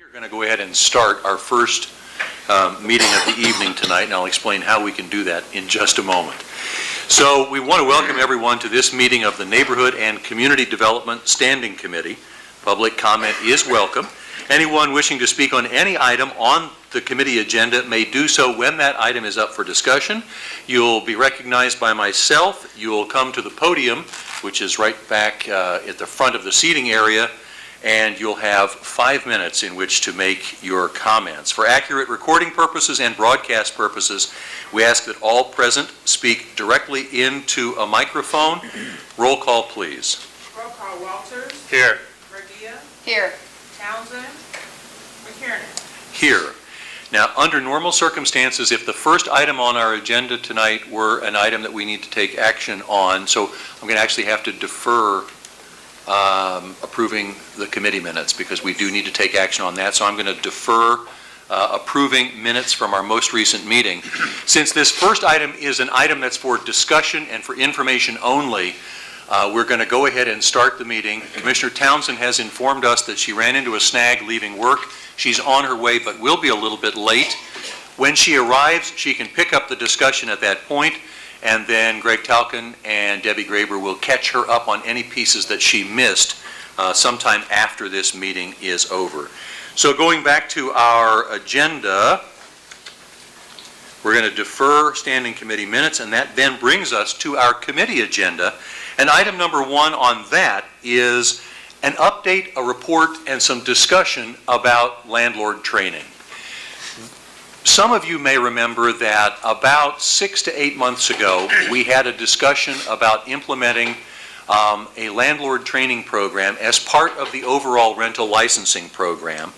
We're going to go ahead and start our first meeting of the evening tonight, and I'll explain how we can do that in just a moment. So we want to welcome everyone to this meeting of the Neighborhood and Community Development Standing Committee. Public comment is welcome. Anyone wishing to speak on any item on the committee agenda may do so when that item is up for discussion. You'll be recognized by myself. You'll come to the podium, which is right back at the front of the seating area, and you'll have 5 minutes in which to make your comments. For accurate recording purposes and broadcast purposes, we ask that all present speak directly into a microphone. Roll call, please. Roll call: Walters. Here. Vergia. Here. Townsend. McKiernan. Here. Now, under normal circumstances, if the first item on our agenda tonight were an item that we need to take action on, so I'm going to actually have to defer approving the committee minutes because we do need to take action on that. So I'm going to defer approving minutes from our most recent meeting. Since this first item is an item that's for discussion and for information only, we're going to go ahead and start the meeting. Commissioner Townsend has informed us that she ran into a snag leaving work. She's on her way, but will be a little bit late. When she arrives, she can pick up the discussion at that point, and then Greg Talkin and Debbie Graber will catch her up on any pieces that she missed sometime after this meeting is over. So going back to our agenda, we're going to defer standing committee minutes, and that then brings us to our committee agenda. And item number one on that is an update, a report, and some discussion about landlord training. Some of you may remember that about 6 to 8 months ago, we had a discussion about implementing a landlord training program as part of the overall rental licensing program.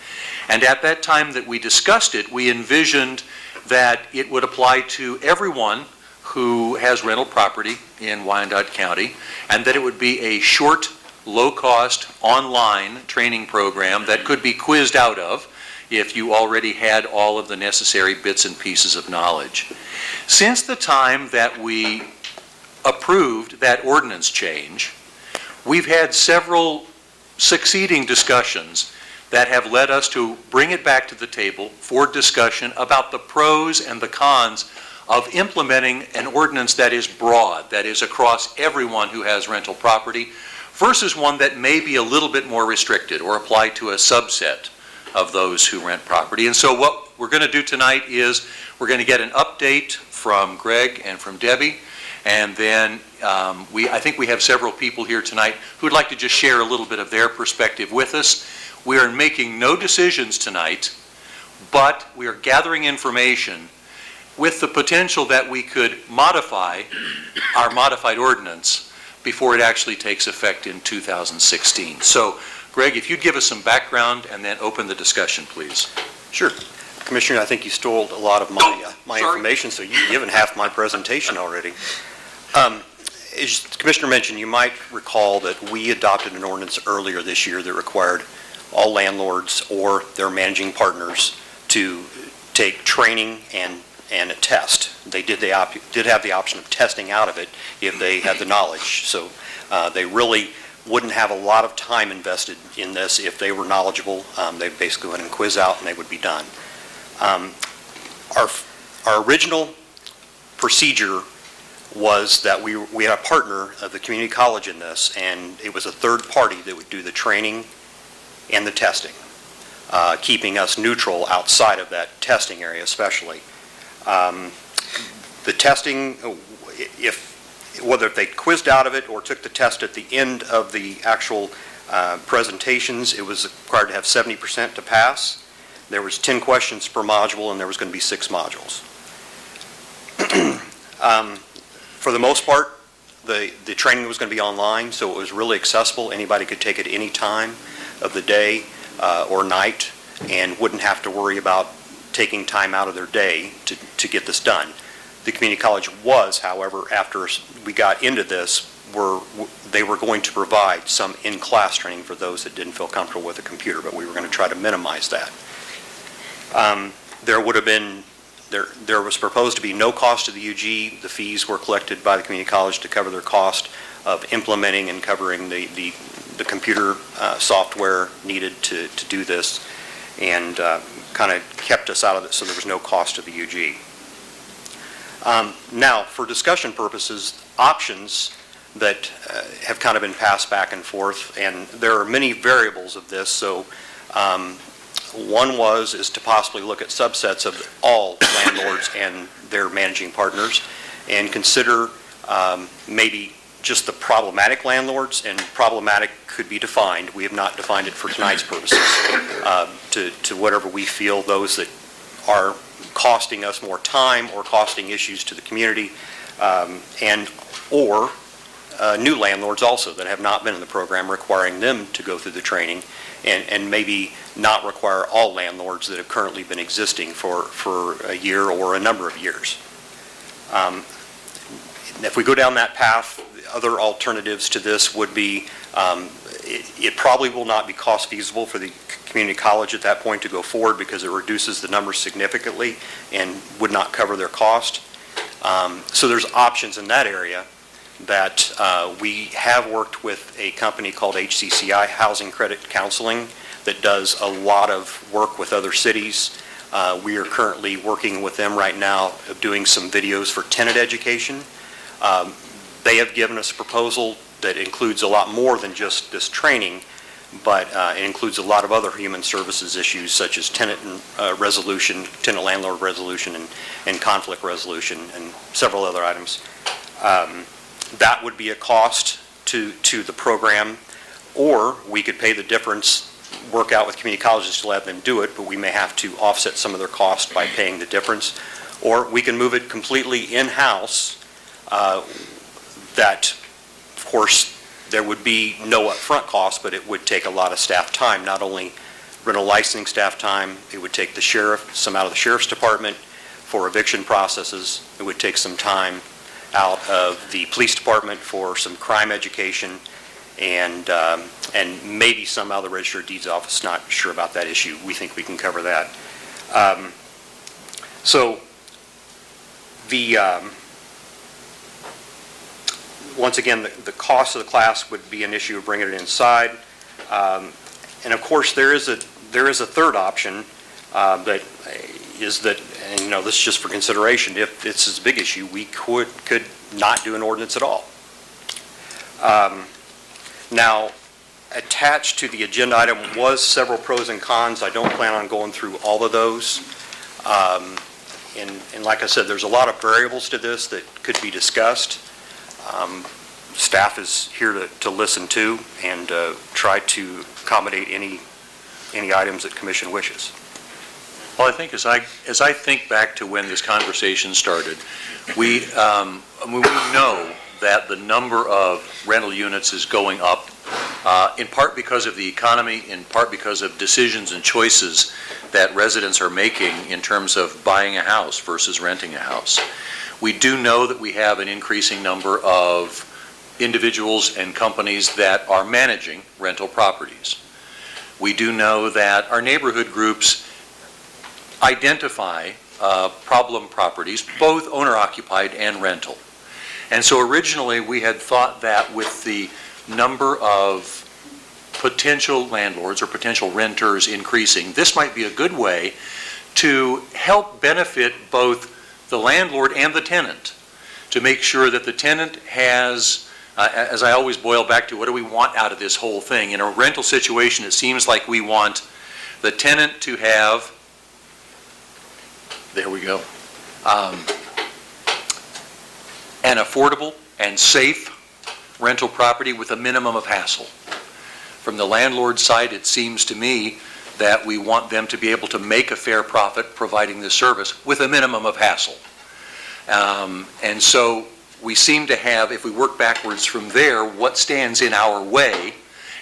And at that time that we discussed it, we envisioned that it would apply to everyone who has rental property in Wyandotte County, and that it would be a short, low-cost, online training program that could be quizzed out of if you already had all of the necessary bits and pieces of knowledge. Since the time that we approved that ordinance change, we've had several succeeding discussions that have led us to bring it back to the table for discussion about the pros and the cons of implementing an ordinance that is broad, that is across everyone who has rental property, versus one that may be a little bit more restricted or apply to a subset of those who rent property. And so what we're going to do tonight is we're going to get an update from Greg and from Debbie, and then I think we have several people here tonight who would like to just share a little bit of their perspective with us. We are making no decisions tonight, but we are gathering information with the potential that we could modify our modified ordinance before it actually takes effect in 2016. So, Greg, if you'd give us some background and then open the discussion, please. Sure. Commissioner, I think you stole a lot of my information, so you've given half my presentation already. As the Commissioner mentioned, you might recall that we adopted an ordinance earlier this year that required all landlords or their managing partners to take training and a test. They did have the option of testing out of it if they had the knowledge. So they really wouldn't have a lot of time invested in this if they were knowledgeable. They basically went and quiz out and they would be done. Our original procedure was that we had a partner of the community college in this, and it was a third party that would do the training and the testing, keeping us neutral outside of that testing area especially. The testing, whether they quizzed out of it or took the test at the end of the actual presentations, it was required to have 70% to pass. There was 10 questions per module, and there was going to be 6 modules. For the most part, the training was going to be online, so it was really accessible. Anybody could take it any time of the day or night and wouldn't have to worry about taking time out of their day to get this done. The community college was, however, after we got into this, they were going to provide some in-class training for those that didn't feel comfortable with a computer, but we were going to try to minimize that. There was proposed to be no cost to the UG. The fees were collected by the community college to cover their cost of implementing and covering the computer software needed to do this. and kind of kept us out of it, so there was no cost to the UG. Now, for discussion purposes, options that have kind of been passed back and forth, and there are many variables of this, so one is to possibly look at subsets of all landlords and their managing partners and consider maybe just the problematic landlords, and problematic could be defined. We have not defined it for tonight's purposes, to whatever we feel those that are costing us more time or costing issues to the community, or new landlords also that have not been in the program, requiring them to go through the training, and maybe not require all landlords that have currently been existing for a year or a number of years. If we go down that path, other alternatives to this would be, it probably will not be cost feasible for the community college at that point to go forward because it reduces the numbers significantly and would not cover their cost. So there's options in that area that we have worked with a company called HCCI, Housing Credit Counseling, that does a lot of work with other cities. We are currently working with them right now of doing some videos for tenant education. They have given us a proposal that includes a lot more than just this training, but it includes a lot of other human services issues such as tenant resolution, tenant landlord resolution, and conflict resolution, and several other items. That would be a cost to the program, or we could pay the difference, work out with community colleges to let them do it, but we may have to offset some of their cost by paying the difference. Or we can move it completely in-house. That, of course, there would be no upfront cost, but it would take a lot of staff time, not only rental licensing staff time, it would take the sheriff, some out of the sheriff's department for eviction processes. It would take some time out of the police department for some crime education, and maybe some out of the Register of Deeds office. Not sure about that issue. We think we can cover that. So the once again, the cost of the class would be an issue of bringing it inside. And of course, there is a third option that is that, and you know, this is just for consideration. If this is a big issue, we could not do an ordinance at all. Now, attached to the agenda item was several pros and cons. I don't plan on going through all of those. And like I said, there's a lot of variables to this that could be discussed. Staff is here to listen to and try to accommodate any items that commission wishes. Well, I think as I think back to when this conversation started, we know that the number of rental units is going up, in part because of the economy, in part because of decisions and choices that residents are making in terms of buying a house versus renting a house. We do know that we have an increasing number of individuals and companies that are managing rental properties. We do know that our neighborhood groups identify problem properties, both owner-occupied and rental. And so originally we had thought that with the number of potential landlords or potential renters increasing, this might be a good way to help benefit both the landlord and the tenant, to make sure that the tenant has, as I always boil back to, what do we want out of this whole thing? In a rental situation, it seems like we want the tenant to have, there we go, an affordable and safe rental property with a minimum of hassle. From the landlord's side, it seems to me that we want them to be able to make a fair profit providing this service with a minimum of hassle. And so we seem to have, if we work backwards from there, what stands in our way.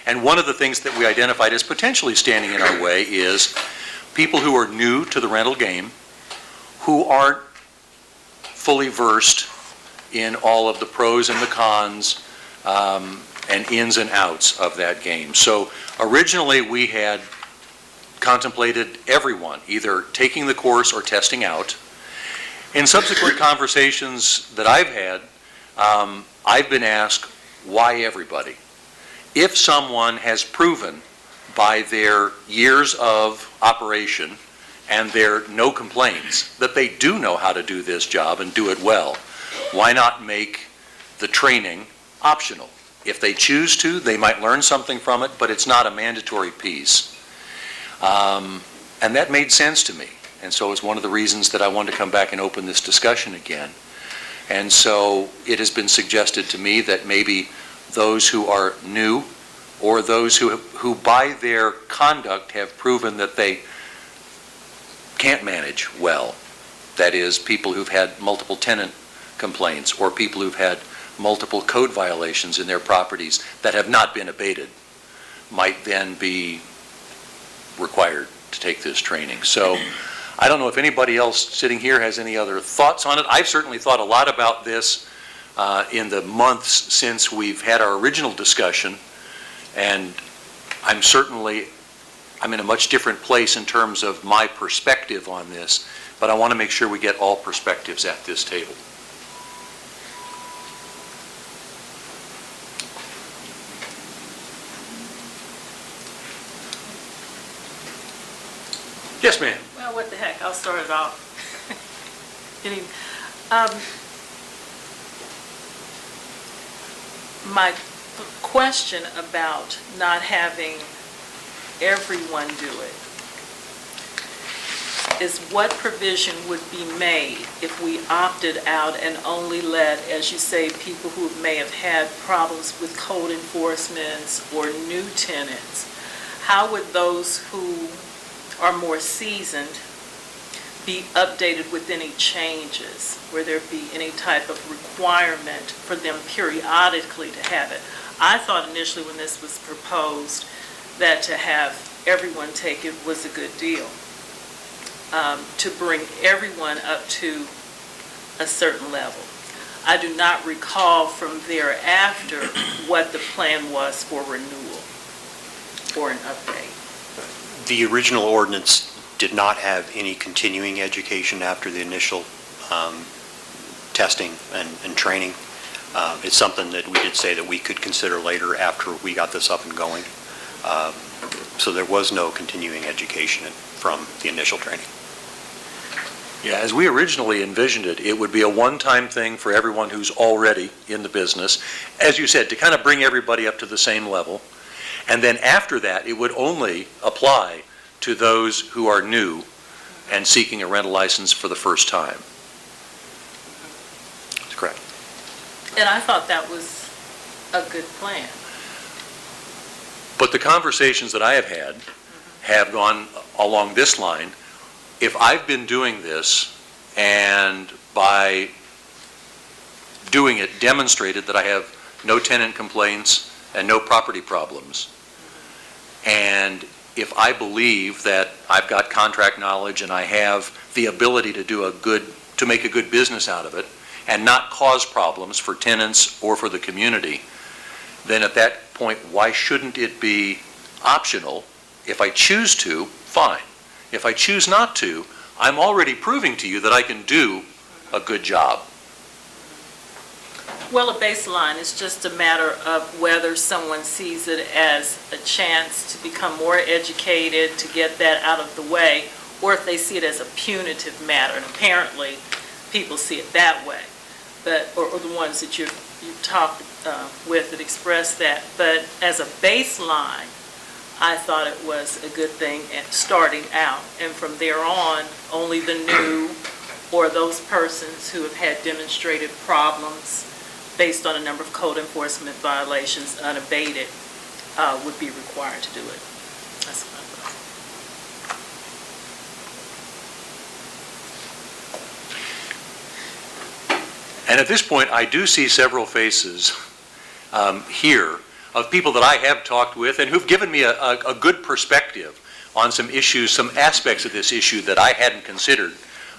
And one of the things that we identified as potentially standing in our way is people who are new to the rental game, who aren't fully versed in all of the pros and the cons and ins and outs of that game. So originally we had contemplated everyone either taking the course or testing out. In subsequent conversations that I've had, I've been asked, why everybody? If someone has proven by their years of operation and their no complaints, that they do know how to do this job and do it well. Why not make the training optional? If they choose to, they might learn something from it, but it's not a mandatory piece. And that made sense to me. And so it's one of the reasons that I wanted to come back and open this discussion again. And so it has been suggested to me that maybe those who are new or those who by their conduct have proven that they can't manage well, that is, people who've had multiple tenant complaints or people who've had multiple code violations in their properties that have not been abated, might then be required to take this training. So I don't know if anybody else sitting here has any other thoughts on it. I've certainly thought a lot about this in the months since we've had our original discussion, and I'm in a much different place in terms of my perspective on this, but I want to make sure we get all perspectives at this table. Yes, ma'am. Well, what the heck, I'll start it off. My question about not having everyone do it is what provision would be made if we opted out and only let, as you say, people who may have had problems with code enforcement or new tenants? How would those who are more seasoned be updated with any changes? Will there be any type of requirement for them periodically to have it? I thought initially when this was proposed that to have everyone take it was a good deal, to bring everyone up to a certain level. I do not recall from thereafter what the plan was for renewal or an update. The original ordinance did not have any continuing education after the initial testing and training. It's something that we did say that we could consider later after we got this up and going. So there was no continuing education from the initial training. Yeah, as we originally envisioned it, it would be a one-time thing for everyone who's already in the business, as you said, to kind of bring everybody up to the same level. And then after that, it would only apply to those who are new and seeking a rental license for the first time. That's correct. And I thought that was a good plan. But the conversations that I have had have gone along this line. If I've been doing this and by doing it demonstrated that I have no tenant complaints and no property problems, and if I believe that I've got contract knowledge and I have the ability to make a good business out of it and not cause problems for tenants or for the community, then at that point, why shouldn't it be optional? If I choose to, fine. If I choose not to, I'm already proving to you that I can do a good job. Well, a baseline is just a matter of whether someone sees it as a chance to become more educated, to get that out of the way, or if they see it as a punitive matter. And apparently, people see it that way, or the ones that you've talked with that express that. But as a baseline, I thought it was a good thing at starting out. And from there on, only the new or those persons who have had demonstrated problems based on a number of code enforcement violations unabated would be required to do it. That's what I thought. And at this point, I do see several faces here of people that I have talked with and who've given me a good perspective on some issues, some aspects of this issue that I hadn't considered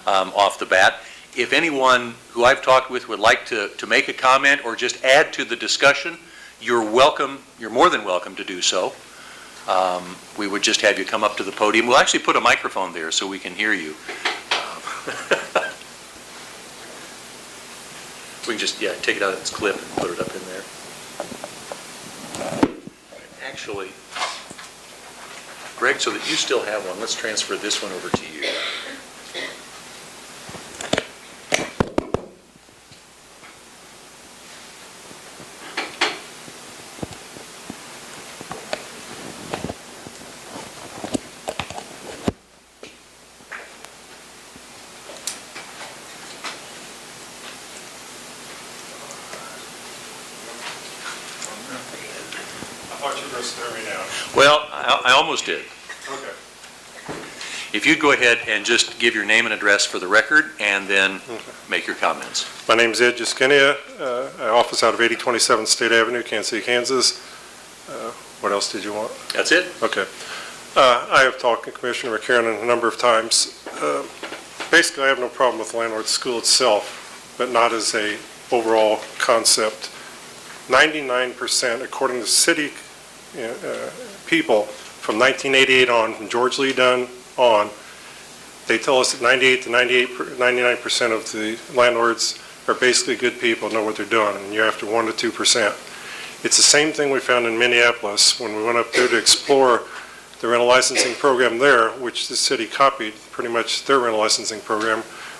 off the bat. If anyone who I've talked with would like to make a comment or just add to the discussion, you're welcome, you're more than welcome to do so. We would just have you come up to the podium. We'll actually put a microphone there so we can hear you. We can just, take it out of its clip and put it up in there. Actually, Greg, so that you still have one, let's transfer this one over to you. I thought you were going to stare me down. Well, I almost did. Okay. If you'd go ahead and just give your name and address for the record, and then make your comments. My name's Ed Juskinia. I office out of 8027 State Avenue, Kansas City, Kansas. What else did you want? That's it? Okay. I have talked to Commissioner McCarron a number of times. Basically, I have no problem with the landlord school itself, but not as a overall concept. 99%, according to city people, from 1988 on, from George Lee Dunn on, they tell us that 99% of the landlords are basically good people, know what they're doing, and you're after 1% to 2%. It's the same thing we found in Minneapolis when we went up there to explore the rental licensing program there, which the city copied pretty much their rental licensing program,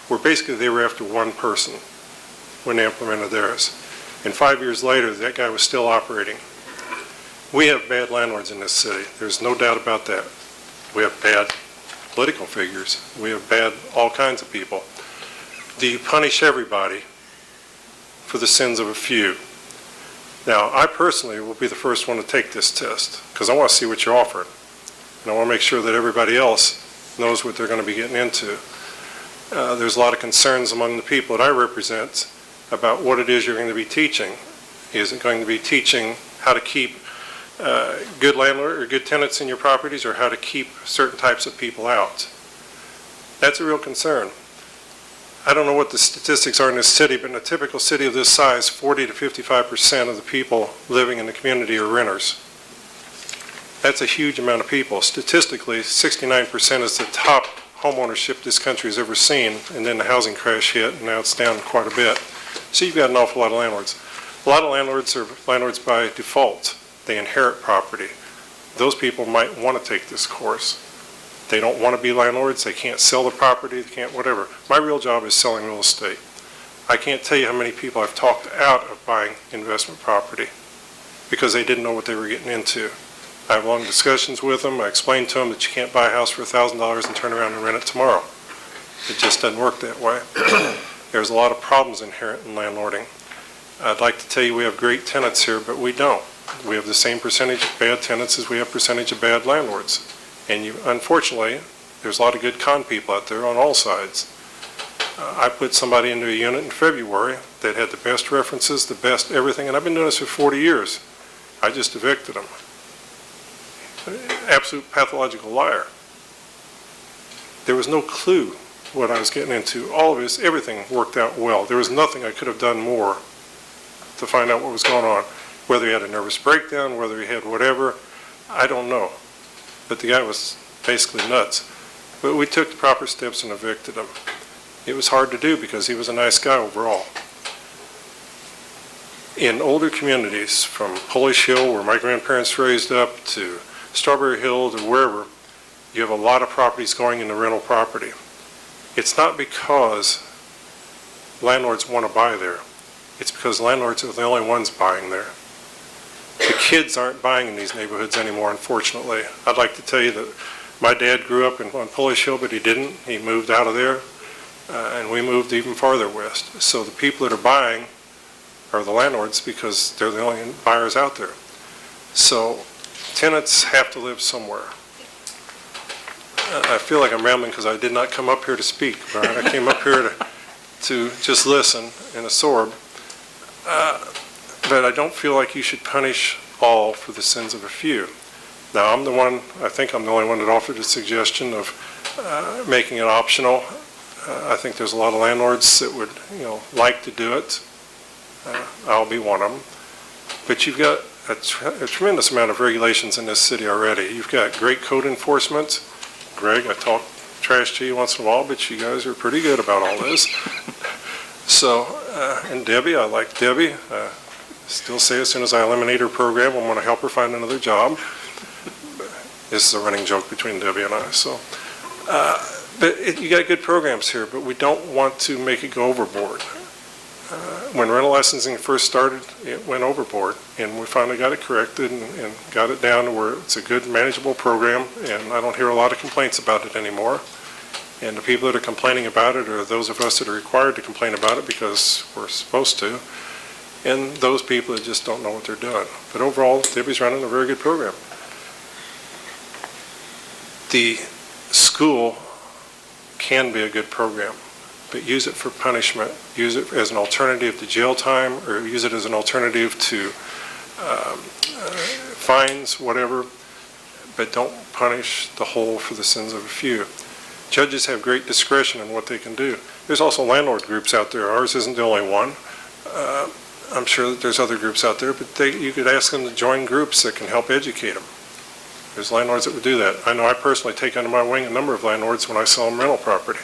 where basically they were after one person when they implemented theirs. And 5 years later, that guy was still operating. We have bad landlords in this city. There's no doubt about that. We have bad political figures. We have bad all kinds of people. Do you punish everybody for the sins of a few? Now, I personally will be the first one to take this test because I want to see what you're offering. And I want to make sure that everybody else knows what they're going to be getting into. There's a lot of concerns among the people that I represent about what it is you're going to be teaching. Is it going to be teaching how to keep good landlord or good tenants in your properties, or how to keep certain types of people out? That's a real concern. I don't know what the statistics are in this city, but in a typical city of this size, 40 to 55% of the people living in the community are renters. That's a huge amount of people. Statistically, 69% is the top homeownership this country has ever seen, and then the housing crash hit, and now it's down quite a bit. So you've got an awful lot of landlords. A lot of landlords are landlords by default. They inherit property. Those people might want to take this course. They don't want to be landlords. They can't sell the property. They can't whatever. My real job is selling real estate. I can't tell you how many people I've talked out of buying investment property because they didn't know what they were getting into. I have long discussions with them. I explain to them that you can't buy a house for $1,000 and turn around and rent it tomorrow. It just doesn't work that way. There's a lot of problems inherent in landlording. I'd like to tell you we have great tenants here, but we don't. We have the same percentage of bad tenants as we have percentage of bad landlords. And unfortunately, there's a lot of good con people out there on all sides. I put somebody into a unit in February that had the best references, the best everything, and I've been doing this for 40 years. I just evicted him. Absolute pathological liar. There was no clue what I was getting into. All of this, everything worked out well. There was nothing I could have done more to find out what was going on. Whether he had a nervous breakdown, whether he had whatever, I don't know. But the guy was basically nuts. But we took the proper steps and evicted him. It was hard to do because he was a nice guy overall. In older communities, from Polish Hill, where my grandparents raised up, to Strawberry Hill, to wherever, you have a lot of properties going into rental property. It's not because landlords want to buy there. It's because landlords are the only ones buying there. The kids aren't buying in these neighborhoods anymore, unfortunately. I'd like to tell you that my dad grew up on Polish Hill, but he didn't. He moved out of there, and we moved even farther west. So the people that are buying are the landlords because they're the only buyers out there. So tenants have to live somewhere. I feel like I'm rambling because I did not come up here to speak, Brian. I came up here to just listen and absorb. But I don't feel like you should punish all for the sins of a few. Now, I think I'm the only one that offered a suggestion of making it optional. I think there's a lot of landlords that would, like to do it. I'll be one of them. But you've got a tremendous amount of regulations in this city already. You've got great code enforcement. Greg, I talk trash to you once in a while, but you guys are pretty good about all this. So, and Debbie, I like Debbie. Still say as soon as I eliminate her program, I'm going to help her find another job. This is a running joke between Debbie and I, so. You got good programs here, but we don't want to make it go overboard. When rental licensing first started, it went overboard, and we finally got it corrected and got it down to where it's a good manageable program, and I don't hear a lot of complaints about it anymore. And the people that are complaining about it are those of us that are required to complain about it because we're supposed to, and those people that just don't know what they're doing. But overall, Debbie's running a very good program. The school can be a good program, but use it for punishment, use it as an alternative to jail time, or use it as an alternative to fines, whatever, but don't punish the whole for the sins of a few. Judges have great discretion in what they can do. There's also landlord groups out there. Ours isn't the only one. I'm sure that there's other groups out there, but you could ask them to join groups that can help educate them. There's landlords that would do that. I know I personally take under my wing a number of landlords when I sell them rental property.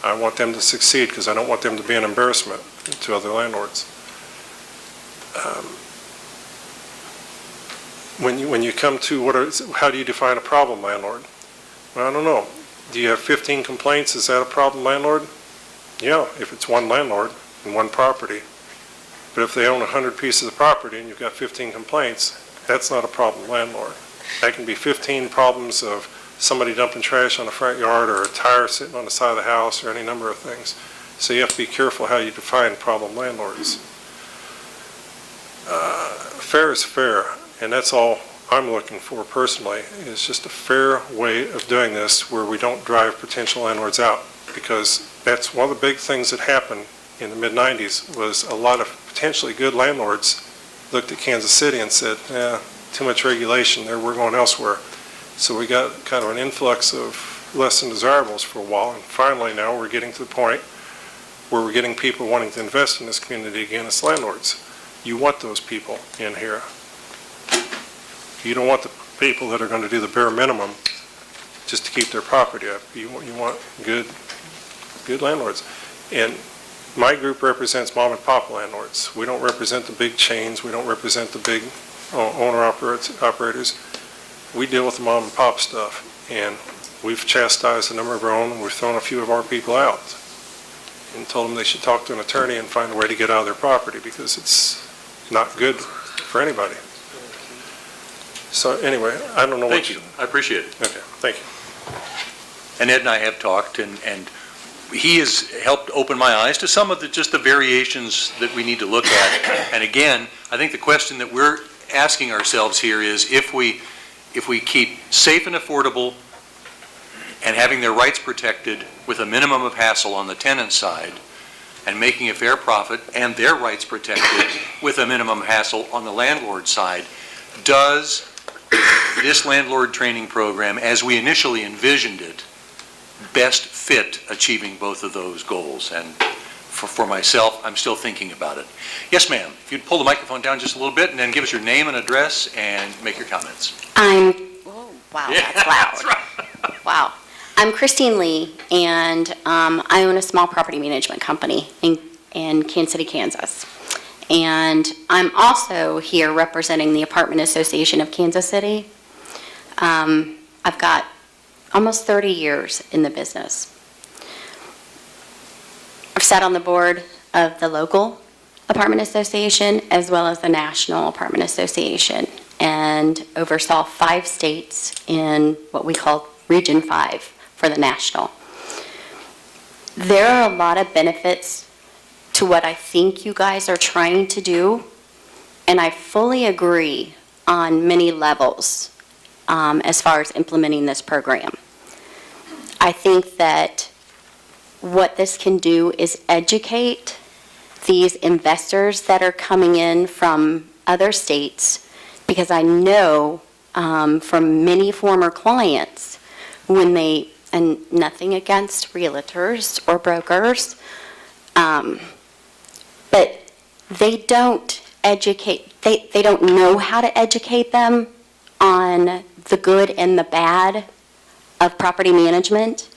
I want them to succeed because I don't want them to be an embarrassment to other landlords. When you come to how do you define a problem landlord? Well, I don't know. Do you have 15 complaints? Is that a problem landlord? Yeah, if it's one landlord and one property. But if they own 100 pieces of property and you've got 15 complaints, that's not a problem landlord. That can be 15 problems of somebody dumping trash on the front yard or a tire sitting on the side of the house or any number of things. So you have to be careful how you define problem landlords. Fair is fair, and that's all I'm looking for personally, is just a fair way of doing this where we don't drive potential landlords out, because that's one of the big things that happened in the mid-90s was a lot of potentially good landlords looked at Kansas City and said, too much regulation there, we're going elsewhere. So we got kind of an influx of less than desirables for a while, and finally now we're getting to the point where we're getting people wanting to invest in this community again as landlords. You want those people in here. You don't want the people that are going to do the bare minimum just to keep their property up. You want good landlords. And my group represents mom and pop landlords. We don't represent the big chains. We don't represent the big owner-operators. We deal with the mom and pop stuff, and we've chastised a number of our own, and we've thrown a few of our people out and told them they should talk to an attorney and find a way to get out of their property because it's not good for anybody. So anyway, I don't know what Thank you. I appreciate it. Okay, thank you. And Ed and I have talked, and he has helped open my eyes to some of the variations that we need to look at. And again, I think the question that we're asking ourselves here is if we keep safe and affordable and having their rights protected with a minimum of hassle on the tenant side and making a fair profit and their rights protected with a minimum hassle on the landlord side, does this landlord training program, as we initially envisioned it, best fit achieving both of those goals? And for myself, I'm still thinking about it. Yes, ma'am. If you'd pull the microphone down just a little bit and then give us your name and address and make your comments. Oh, wow, Yeah, that's loud. that's right. Wow. I'm Christine Lee, and I own a small property management company in Kansas City, Kansas. And I'm also here representing the Apartment Association of Kansas City. I've got almost 30 years in the business. I've sat on the board of the local Apartment Association as well as the National Apartment Association, and oversaw 5 states in what we call Region 5 for the national. There are a lot of benefits to what I think you guys are trying to do, and I fully agree on many levels as far as implementing this program. I think that what this can do is educate these investors that are coming in from other states, because I know from many former clients when they, and nothing against realtors or brokers, but they don't educate, they don't know how to educate them on the good and the bad of property management.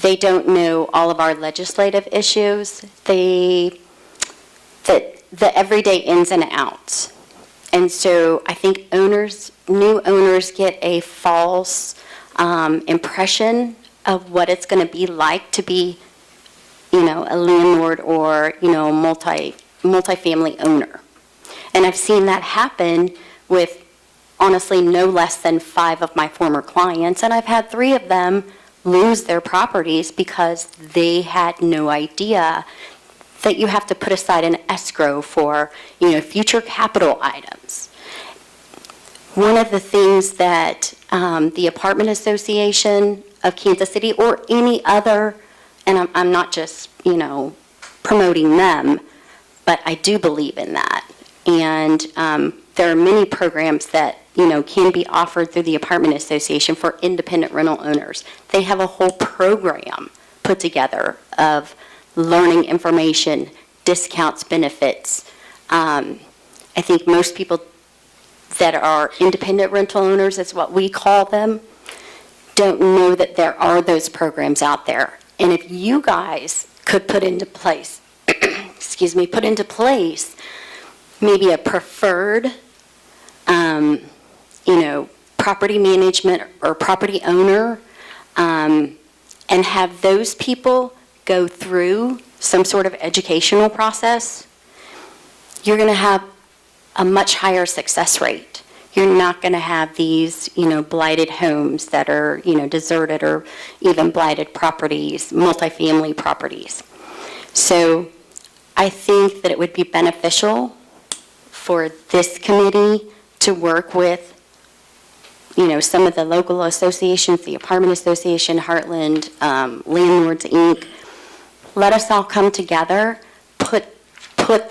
They don't know all of our legislative issues, the everyday ins and outs. And so I think new owners get a false impression of what it's going to be like to be, a landlord or, multifamily owner. And I've seen that happen with, honestly, no less than 5 of my former clients, and I've had 3 of them lose their properties because they had no idea that you have to put aside an escrow for, future capital items. One of the things that the Apartment Association of Kansas City or any other, and I'm not just, promoting them, but I do believe in that. And there are many programs that, can be offered through the Apartment Association for independent rental owners. They have a whole program put together of learning information, discounts, benefits. I think most people that are independent rental owners, is what we call them, don't know that there are those programs out there. And if you guys could put into place, maybe a preferred, property management or property owner, and have those people go through some sort of educational process, you're going to have a much higher success rate. You're not going to have these, blighted homes that are, deserted or even blighted properties, multifamily properties. So I think that it would be beneficial for this committee to work with, some of the local associations, the Apartment Association, Heartland, Landlords, Inc. Let us all come together, put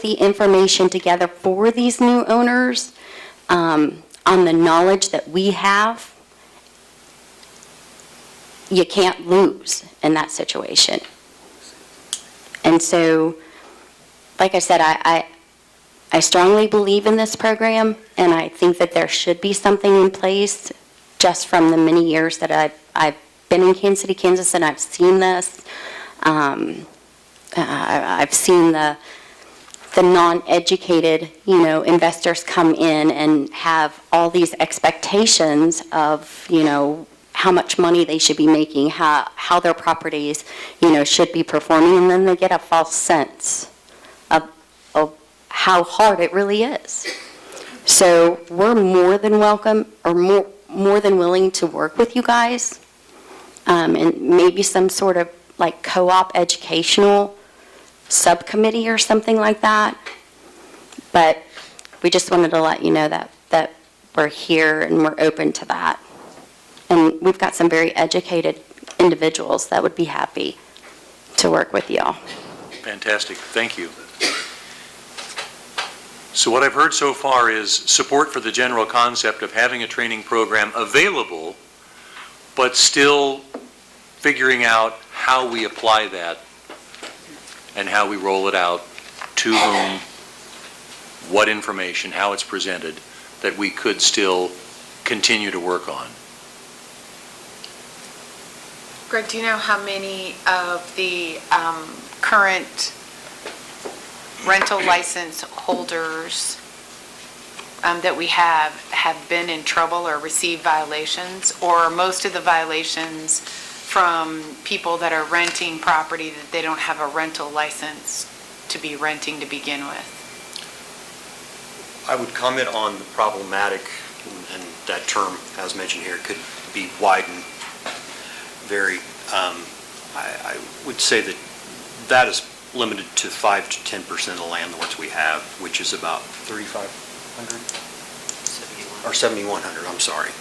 the information together for these new owners on the knowledge that we have. You can't lose in that situation. And so, like I said, I strongly believe in this program, and I think that there should be something in place just from the many years that I've been in Kansas City, Kansas, and I've seen this. I've seen the non-educated, investors come in and have all these expectations of, how much money they should be making, how their properties, should be performing, and then they get a false sense of how hard it really is. So we're more than welcome, or more than willing to work with you guys, and maybe some sort of like co-op educational subcommittee or something like that. But we just wanted to let you know that we're here and we're open to that. And we've got some very educated individuals that would be happy to work with y'all. Fantastic, thank you. So what I've heard so far is support for the general concept of having a training program available, but still figuring out how we apply that and how we roll it out, to whom, what information, how it's presented, that we could still continue to work on. Greg, do you know how many of the current rental license holders that we have been in trouble or received violations? Or are most of the violations from people that are renting property that they don't have a rental license to be renting to begin with? I would comment on the problematic, and that term, as mentioned here, could be widened very. I would say that is limited to 5 to 10% of the landlords we have, which is about 3,500? 71. Or 7,100, I'm sorry.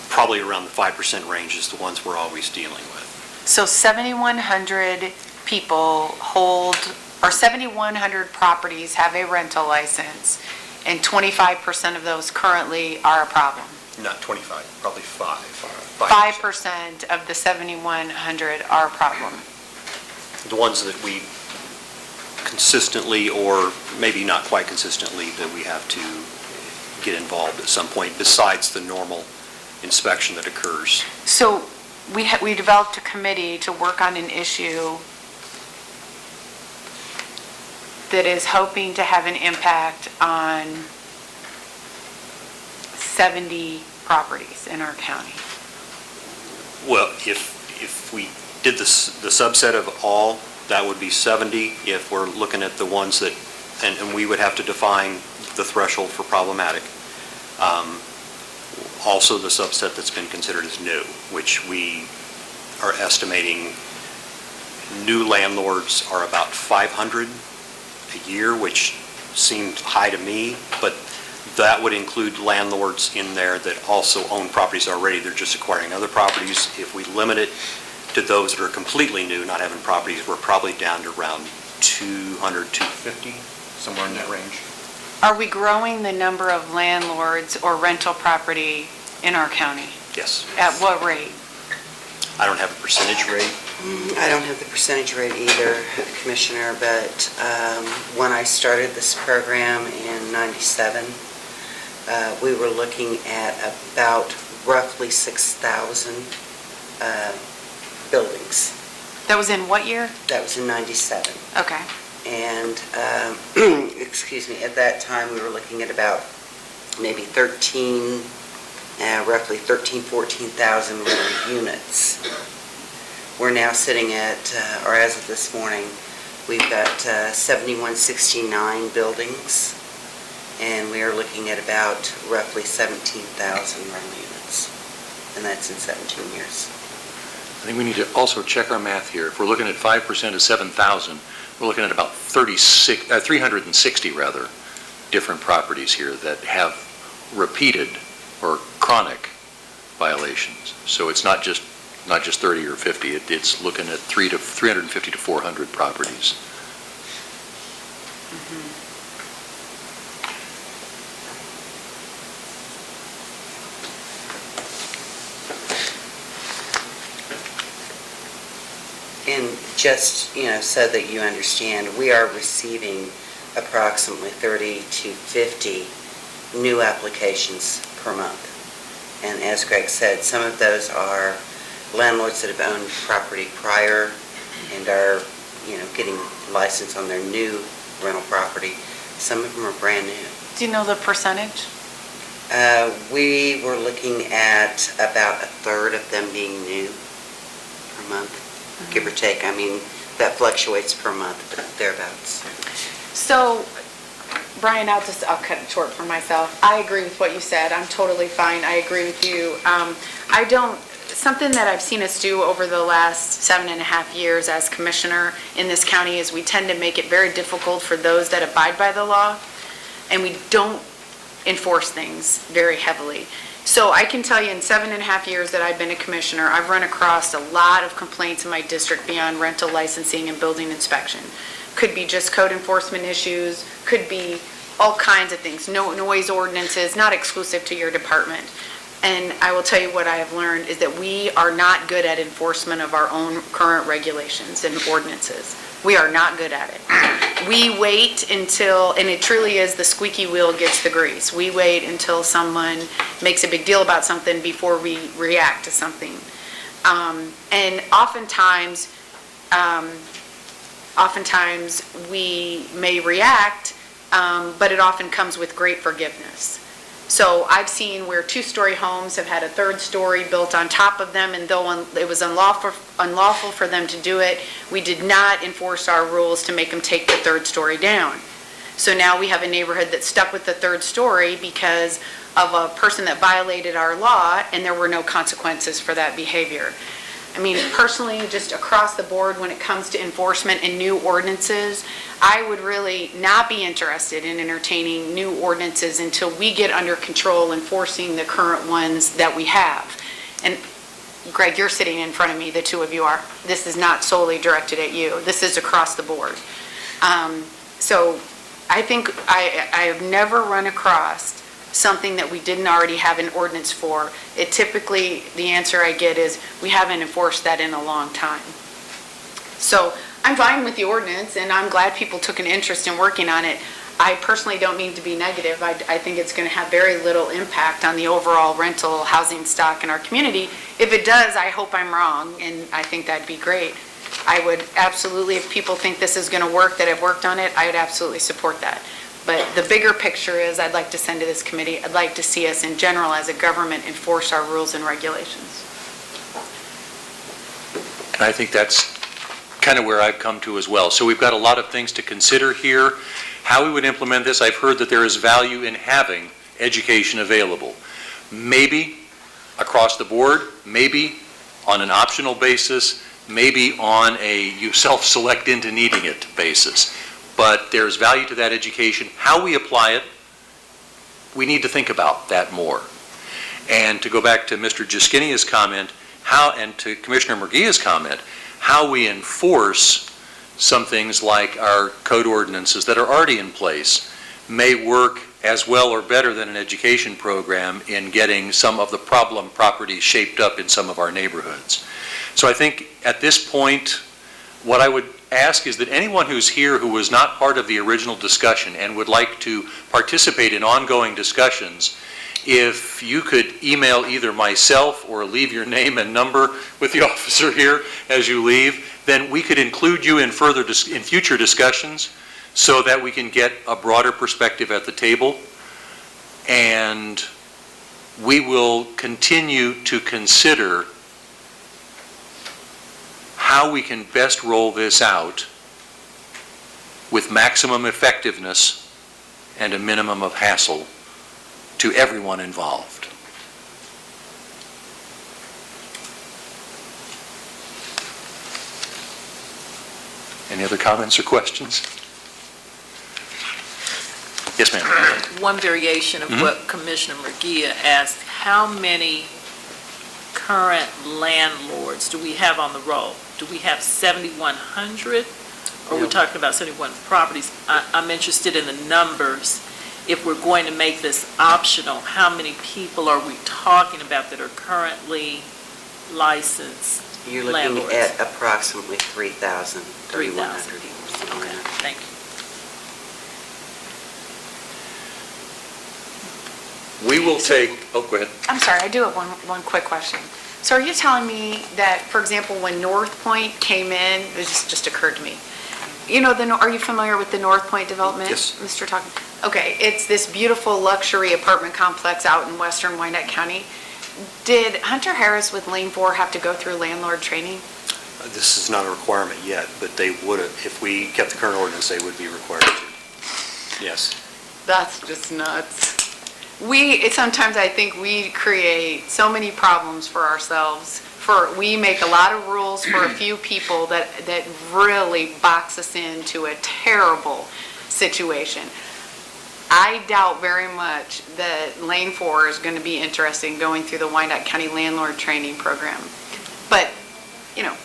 Probably around the 5% range is the ones we're always dealing with. So 7,100 people hold, or 7,100 properties have a rental license, and 25% of those currently are a problem. Not 25, probably 5. 5% of the 7,100 are a problem. The ones that we consistently, or maybe not quite consistently, that we have to get involved at some point, besides the normal inspection that occurs. So we developed a committee to work on an issue that is hoping to have an impact on 70 properties in our county. Well, if we did the subset of all, that would be 70. If we're looking at the ones that, and we would have to define the threshold for problematic. Also, the subset that's been considered as new, which we are estimating new landlords are about 500 a year, which seemed high to me, but that would include landlords in there that also own properties already. They're just acquiring other properties. If we limit it to those that are completely new, not having properties, we're probably down to around 200, 250, somewhere in that range. Are we growing the number of landlords or rental property in our county? Yes. At what rate? I don't have a percentage rate. I don't have the percentage rate either, Commissioner, but when I started this program in '97, we were looking at about roughly 6,000 buildings. That was in what year? That was in '97. Okay. And, excuse me, at that time, we were looking at about maybe roughly 14,000 rental units. We're now sitting at, or as of this morning, we've got 7,169 buildings, and we are looking at about roughly 17,000 rental units, and that's in 17 years. I think we need to also check our math here. If we're looking at 5% of 7,000, we're looking at about 360 rather, different properties here that have repeated or chronic violations. So it's not just 30 or 50, it's looking at 350 to 400 properties. And just, so that you understand, we are receiving approximately 30 to 50 new applications per month. And as Greg said, some of those are landlords that have owned property prior and are, getting licensed on their new rental property. Some of them are brand new. Do you know the percentage? We were looking at about a third of them being new per month, give or take. I mean, that fluctuates per month, but thereabouts. So, Brian, I'll cut it short for myself. I agree with what you said. I'm totally fine. I agree with you. Something that I've seen us do over the last 7.5 years as commissioner in this county is we tend to make it very difficult for those that abide by the law, and we don't enforce things very heavily. So I can tell you in 7.5 years that I've been a commissioner, I've run across a lot of complaints in my district beyond rental licensing and building inspection. Could be just code enforcement issues, could be all kinds of things, noise ordinances, not exclusive to your department. And I will tell you what I have learned is that we are not good at enforcement of our own current regulations and ordinances. We are not good at it. We wait until, and it truly is the squeaky wheel gets the grease. We wait until someone makes a big deal about something before we react to something. And oftentimes we may react, but it often comes with great forgiveness. So I've seen where two-story homes have had a third story built on top of them, and though it was unlawful for them to do it, we did not enforce our rules to make them take the third story down. So now we have a neighborhood that's stuck with the third story because of a person that violated our law, and there were no consequences for that behavior. I mean, personally, just across the board, when it comes to enforcement and new ordinances, I would really not be interested in entertaining new ordinances until we get under control enforcing the current ones that we have. And Greg, you're sitting in front of me, the two of you are. This is not solely directed at you. This is across the board. So I think I have never run across something that we didn't already have an ordinance for. It typically, the answer I get is, we haven't enforced that in a long time. So I'm fine with the ordinance, and I'm glad people took an interest in working on it. I personally don't mean to be negative. I think it's going to have very little impact on the overall rental housing stock in our community. If it does, I hope I'm wrong, and I think that'd be great. I would absolutely, if people think this is going to work, that have worked on it, I would absolutely support that. But the bigger picture is, I'd like to send to this committee, I'd like to see us in general as a government enforce our rules and regulations. And I think that's kind of where I've come to as well. So we've got a lot of things to consider here. How we would implement this, I've heard that there is value in having education available. Maybe across the board, maybe on an optional basis, maybe on a you self-select into needing it basis. But there's value to that education. How we apply it, we need to think about that more. And to go back to Mr. Giskinia's comment, and to Commissioner Murguia's comment, how we enforce some things like our code ordinances that are already in place may work as well or better than an education program in getting some of the problem properties shaped up in some of our neighborhoods. So I think at this point, what I would ask is that anyone who's here who was not part of the original discussion and would like to participate in ongoing discussions, if you could email either myself or leave your name and number with the officer here as you leave, then we could include you in future discussions so that we can get a broader perspective at the table. And we will continue to consider how we can best roll this out with maximum effectiveness and a minimum of hassle to everyone involved. Any other comments or questions? Yes, ma'am. One variation of what Commissioner Murguia asked, how many current landlords do we have on the roll? Do we have 7,100? Or are we talking about 71 properties? I'm interested in the numbers. If we're going to make this optional, how many people are we talking about that are currently licensed You're looking landlords? at approximately 3,000, 3,000 3,100. people. Okay, thank you. We will take, oh, go ahead. I'm sorry, I do have one quick question. So are you telling me that, for example, when North Point came in, it just occurred to me, you know, are you familiar with the North Point development? Yes. Mr. Talkin? Okay, it's this beautiful luxury apartment complex out in western Wyandotte County. Did Hunter Harris with Lane 4 have to go through landlord training? This is not a requirement yet, but they would have, if we kept the current ordinance, they would be required to. Yes. That's just nuts. Sometimes I think we create so many problems for ourselves. We make a lot of rules for a few people that really box us into a terrible situation. I doubt very much that Lane 4 is going to be interested in going through the Wyandotte County Landlord Training Program. But, you know,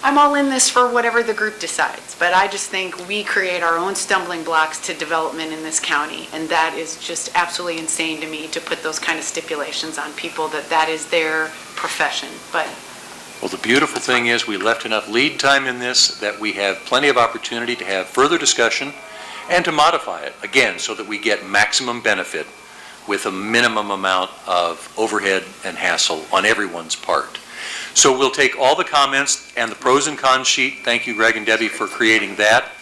I'm all in this for whatever the group decides, but I just think we create our own stumbling blocks to development in this county, and that is just absolutely insane to me to put those kind of stipulations on people that is their profession. But Well, the beautiful thing is we left enough lead time in this that we have plenty of opportunity to have further discussion and to modify it, again, so that we get maximum benefit with a minimum amount of overhead and hassle on everyone's part. So we'll take all the comments and the pros and cons sheet. Thank you, Greg and Debbie, for creating that.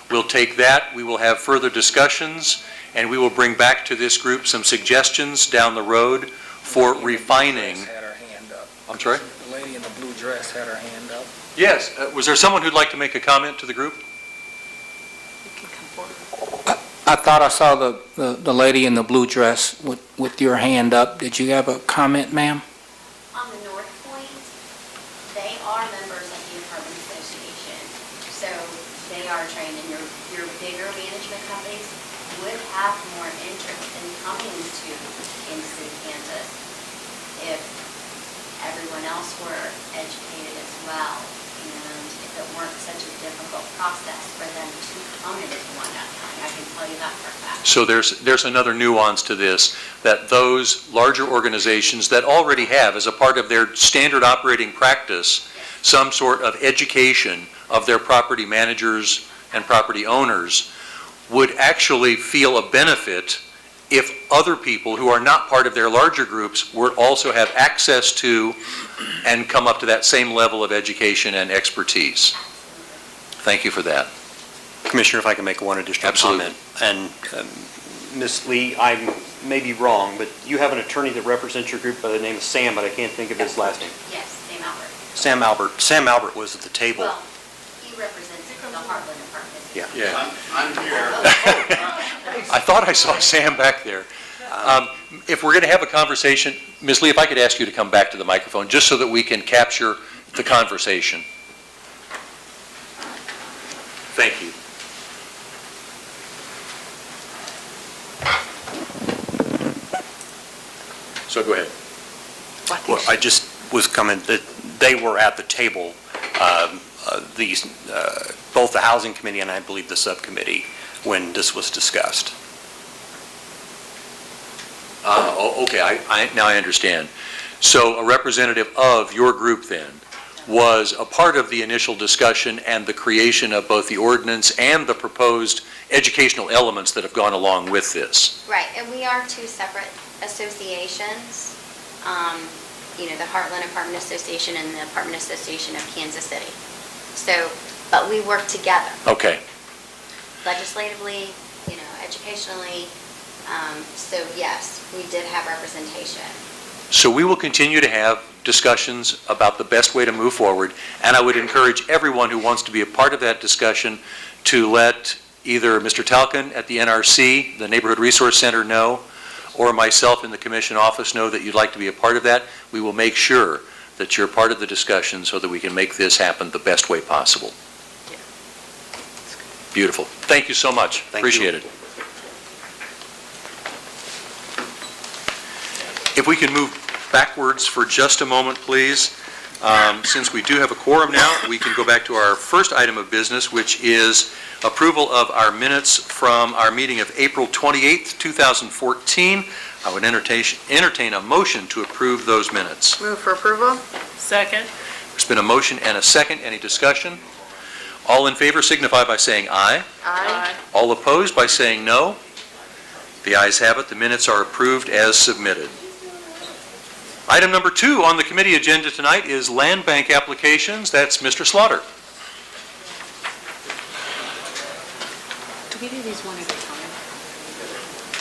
We'll take that, we will have further discussions, and we will bring back to this group some suggestions down the road for refining. Had her hand up. I'm sorry? The lady in the blue dress had her hand up. Yes, was there someone who'd like to make a comment to the group? you can come forward. I thought I saw the lady in the blue dress with your hand up. Did you have a comment, ma'am? On the North Point, they are members of the apartment association, so they are trained, and your bigger management companies would have more interest in coming to Kansas City, Kansas, if everyone else were educated as well, and if it weren't such a difficult process for them to come into Wyandotte County. I can tell you that for a fact. So there's another nuance to this, that those larger organizations that already have, as a part of their standard operating practice, some sort of education of their property managers and property owners, would actually feel a benefit if other people who are not part of their larger groups would also have access to and come up to that same level of education and expertise. Thank you for that. Commissioner, if I can make one additional Absolutely. comment. And Ms. Lee, I may be wrong, but you have an attorney that represents your group by the name of Sam, but I can't think of his last name. Yes, Sam Albert. Sam Albert. Sam Albert was at the table. Well, he represents the Heartland Apartment. Yeah. Yeah. I'm here. I thought I saw Sam back there. If we're going to have a conversation, Ms. Lee, if I could ask you to come back to the microphone, just so that we can capture the conversation. Thank you. So go ahead. Well, I just was coming, that they were at the table, both the Housing Committee and I believe the Subcommittee, when this was discussed. Okay, now I understand. So a representative of your group then was a part of the initial discussion and the creation of both the ordinance and the proposed educational elements that have gone along with this? Right, and we are two separate associations. The Heartland Apartment Association and the Apartment Association of Kansas City. So, but we work together Okay. legislatively, educationally. So yes, we did have representation. So we will continue to have discussions about the best way to move forward, and I would encourage everyone who wants to be a part of that discussion to let either Mr. Talkin at the NRC, the Neighborhood Resource Center, know, or myself in the Commission office know that you'd like to be a part of that. We will make sure that you're part of the discussion so that we can make this happen the best way possible. Beautiful. Thank you so much. Thank you. Appreciate it. If we can move backwards for just a moment, please. Since we do have a quorum now, we can go back to our first item of business, which is approval of our minutes from our meeting of April 28th, 2014. I would entertain a motion to approve those minutes. Move for approval? Second? There's been a motion and a second. Any discussion? All in favor signify by saying aye. Aye. All opposed by saying no. The ayes have it. The minutes are approved as submitted. Item number 2 on the committee agenda tonight is land bank applications. That's Mr. Slaughter. Do we do these one at a time?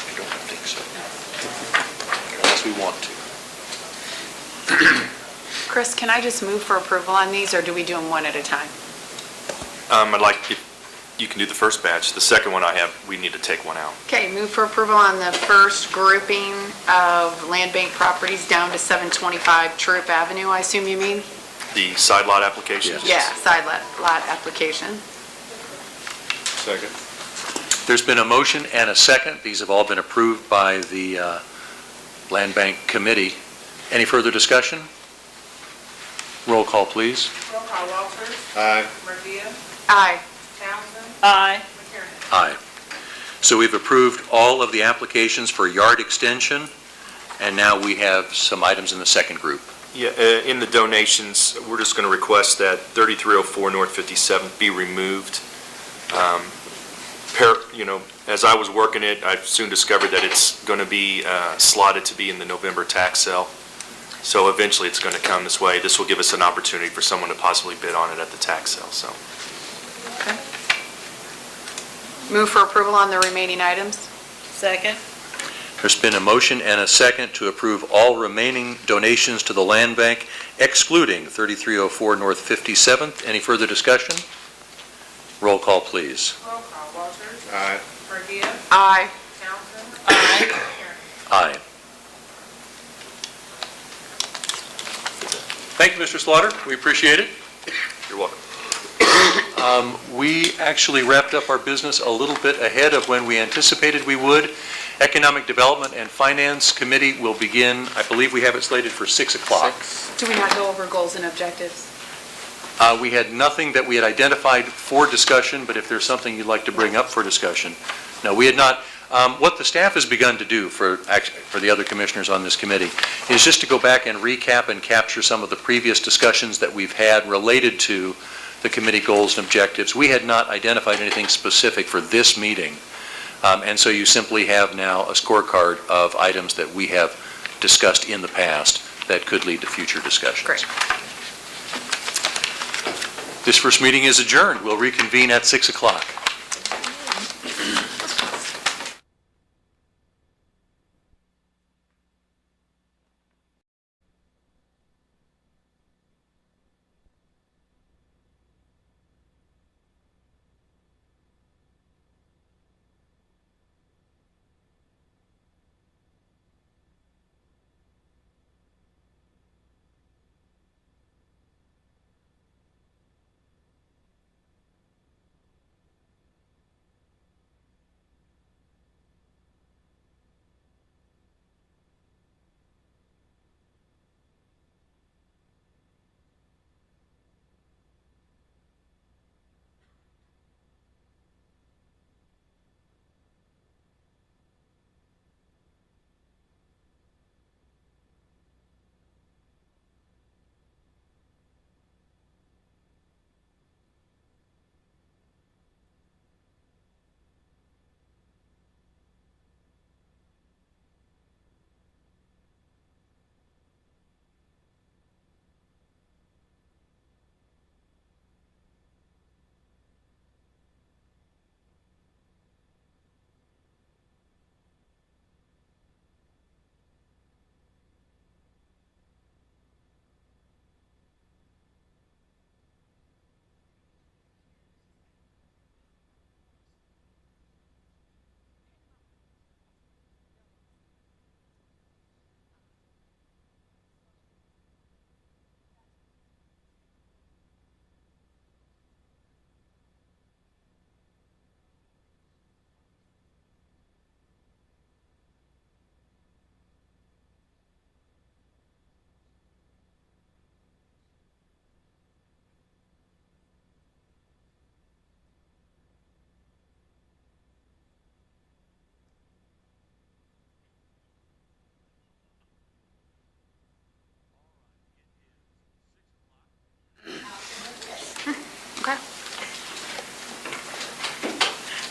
I don't think so. Unless we want to. Chris, can I just move for approval on these, or do we do them one at a time? I'd like, if you can do the first batch. The second one we need to take one out. Okay, move for approval on the first grouping of land bank properties down to 725 Troop Avenue, I assume you mean? The side lot applications? Yeah, side lot application. Second. There's been a motion and a second. These have all been approved by the Land Bank Committee. Any further discussion? Roll call, please. Roll call, Walters. Aye. Murphy. Aye. Townsend. Aye. McKiernan. Aye. So we've approved all of the applications for yard extension, and now we have some items in the second group. Yeah, in the donations, we're just going to request that 3304 North 57th be removed. As I was working it, I soon discovered that it's going to be slotted to be in the November tax sale. So eventually it's going to come this way. This will give us an opportunity for someone to possibly bid on it at the tax sale, so. Move for approval on the remaining items? Second? There's been a motion and a second to approve all remaining donations to the land bank, excluding 3304 North 57th. Any further discussion? Roll call, please. Roll call, Walters. Aye. Murphy. Aye. Townsend. Aye. McKiernan. Aye. Thank you, Mr. Slaughter. We appreciate it. You're welcome. We actually wrapped up our business a little bit ahead of when we anticipated we would. Economic Development and Finance Committee will begin, I believe we have it slated for 6 o'clock. Do we not go over goals and objectives? We had nothing that we had identified for discussion, but if there's something you'd like to bring up for discussion. No, we had not. What the staff has begun to do for the other commissioners on this committee is just to go back and recap and capture some of the previous discussions that we've had related to the committee goals and objectives. We had not identified anything specific for this meeting, and so you simply have now a scorecard of items that we have discussed in the past that could lead to future discussions. Great. This first meeting is adjourned. We'll reconvene at 6 o'clock.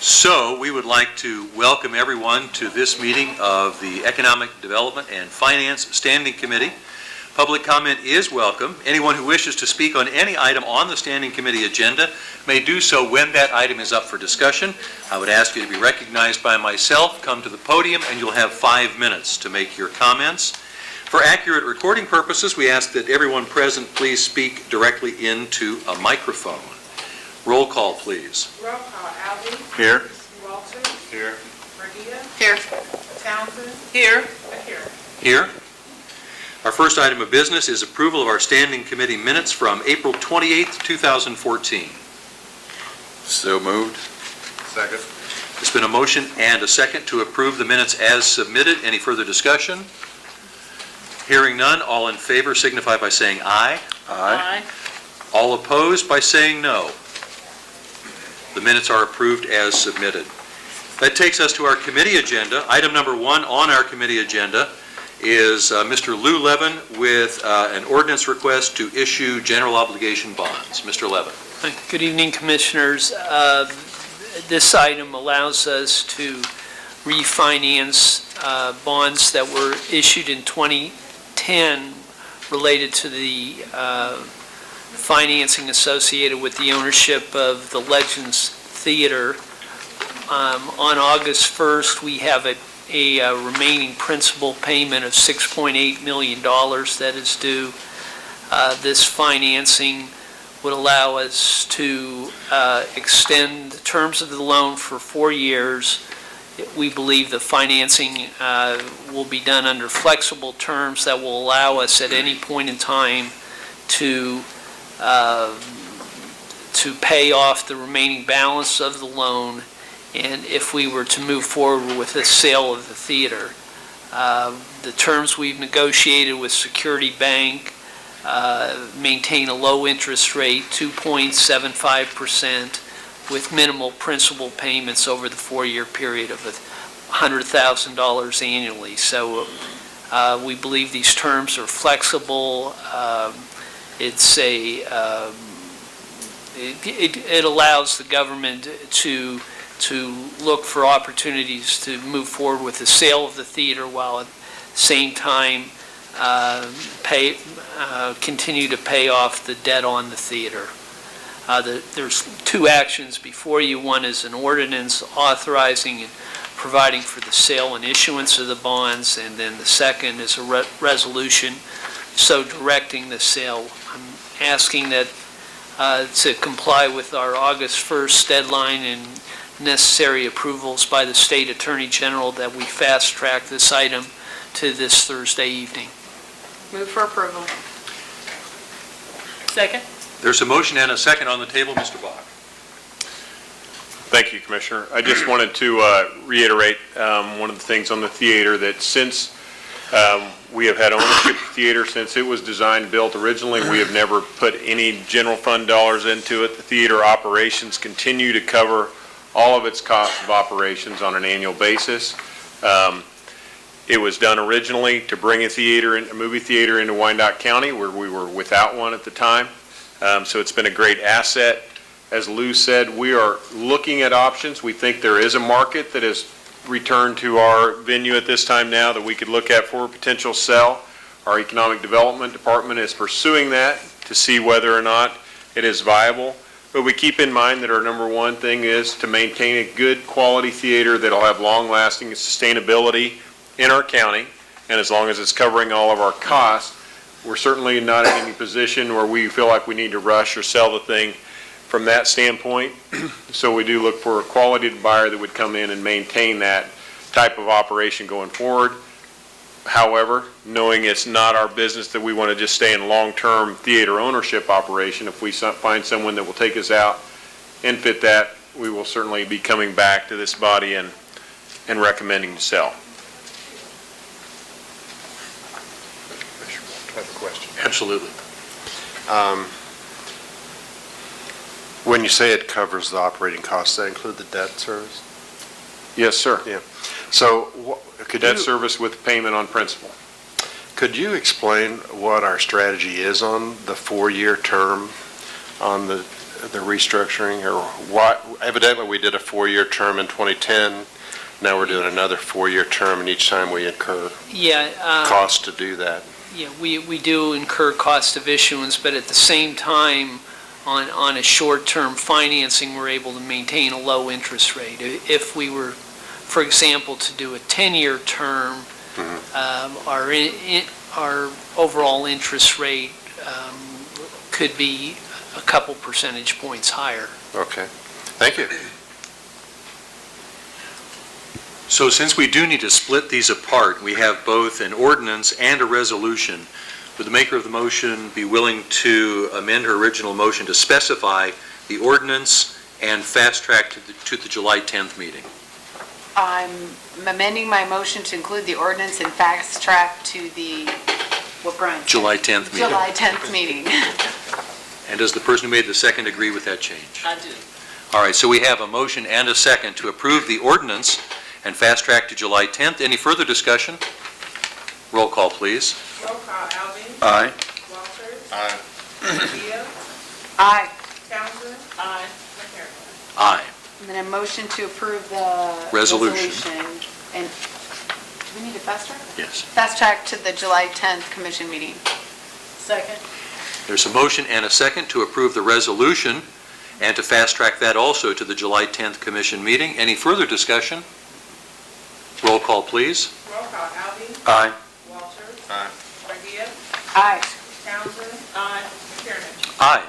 So we would like to welcome everyone to this meeting of the Economic Development and Finance Standing Committee. Public comment is welcome. Anyone who wishes to speak on any item on the Standing Committee agenda may do so when that item is up for discussion. I would ask you to be recognized by myself, come to the podium, and you'll have 5 minutes to make your comments. For accurate recording purposes, we ask that everyone present please speak directly into a microphone. Roll call, please. Roll call, Alvey. Here. Walters. Here. Regia. Here. Townsend. Here. Here. Here. Our first item of business is approval of our Standing Committee minutes from April 28th, 2014. So moved. Second. There's been a motion and a second to approve the minutes as submitted. Any further discussion? Hearing none, all in favor signify by saying aye. Aye. All opposed by saying no. The minutes are approved as submitted. That takes us to our committee agenda. Item number 1 on our committee agenda is Mr. Lou Levin with an ordinance request to issue general obligation bonds. Mr. Levin. Good evening, Commissioners. This item allows us to refinance bonds that were issued in 2010 related to the financing associated with the ownership of the Legends Theater. On August 1st, we have a remaining principal payment of $6.8 million that is due. This financing would allow us to extend the terms of the loan for 4 years. We believe the financing will be done under flexible terms that will allow us at any point in time to pay off the remaining balance of the loan, and if we were to move forward with the sale of the theater. The terms we've negotiated with Security Bank maintain a low interest rate, 2.75%, with minimal principal payments over the 4-year period of $100,000 annually. So we believe these terms are flexible. It allows the government to look for opportunities to move forward with the sale of the theater while at the same time continue to pay off the debt on the theater. There's 2 actions before you. One is an ordinance authorizing and providing for the sale and issuance of the bonds, and then the second is a resolution so directing the sale. I'm asking that to comply with our August 1st deadline and necessary approvals by the State Attorney General that we fast-track this item to this Thursday evening. Move for approval. Second? There's a motion and a second on the table. Mr. Bach. Thank you, Commissioner. I just wanted to reiterate one of the things on the theater, that since we have had ownership of the theater since it was designed and built originally, we have never put any general fund dollars into it. The theater operations continue to cover all of its costs of operations on an annual basis. It was done originally to bring a movie theater into Wyandotte County, where we were without one at the time. So it's been a great asset. As Lou said, we are looking at options. We think there is a market that has returned to our venue at this time now that we could look at for a potential sell. Our Economic Development Department is pursuing that to see whether or not it is viable. But we keep in mind that our number one thing is to maintain a good quality theater that'll have long-lasting sustainability in our county. And as long as it's covering all of our costs, we're certainly not in any position where we feel like we need to rush or sell the thing from that standpoint. So we do look for a quality buyer that would come in and maintain that type of operation going forward. However, knowing it's not our business that we want to just stay in long-term theater ownership operation, if we find someone that will take us out and fit that, we will certainly be coming back to this body and recommending to sell. I have a question. Absolutely. When you say it covers the operating costs, does that include the debt service? Yes, sir. Yeah. So Debt service with payment on principal. could you explain what our strategy is on the 4-year term on the the restructuring, or why, evidently we did a 4-year term in 2010, now we're doing another 4-year term, and each time we incur Yeah. costs to do that. Yeah, we do incur cost of issuance, but at the same time, on a short-term financing, we're able to maintain a low interest rate. If we were, for example, to do a 10-year term, our overall interest rate could be a couple percentage points higher. Okay, thank you. So since we do need to split these apart, we have both an ordinance and a resolution. Would the maker of the motion be willing to amend her original motion to specify the ordinance and fast track to the July 10th meeting? I'm amending my motion to include the ordinance and fast track to the, what Brian said? July 10th meeting. July 10th meeting. And does the person who made the second agree with that change? I do. All right, so we have a motion and a second to approve the ordinance and fast track to July 10th. Any further discussion? Roll call, please. Roll call, Alvin. Aye. Walters. Aye. Padilla. Aye. Townsend. Aye. McCarron. Aye. And then a motion to approve the Resolution. And do we need a fast track? Yes. Fast track to the July 10th commission meeting. Second. There's a motion and a second to approve the resolution and to fast track that also to the July 10th commission meeting. Any further discussion? Roll call, please. Roll call, Alvin. Aye. Walters. Aye. Padilla. Aye. Townsend. Aye. McCarron. Aye.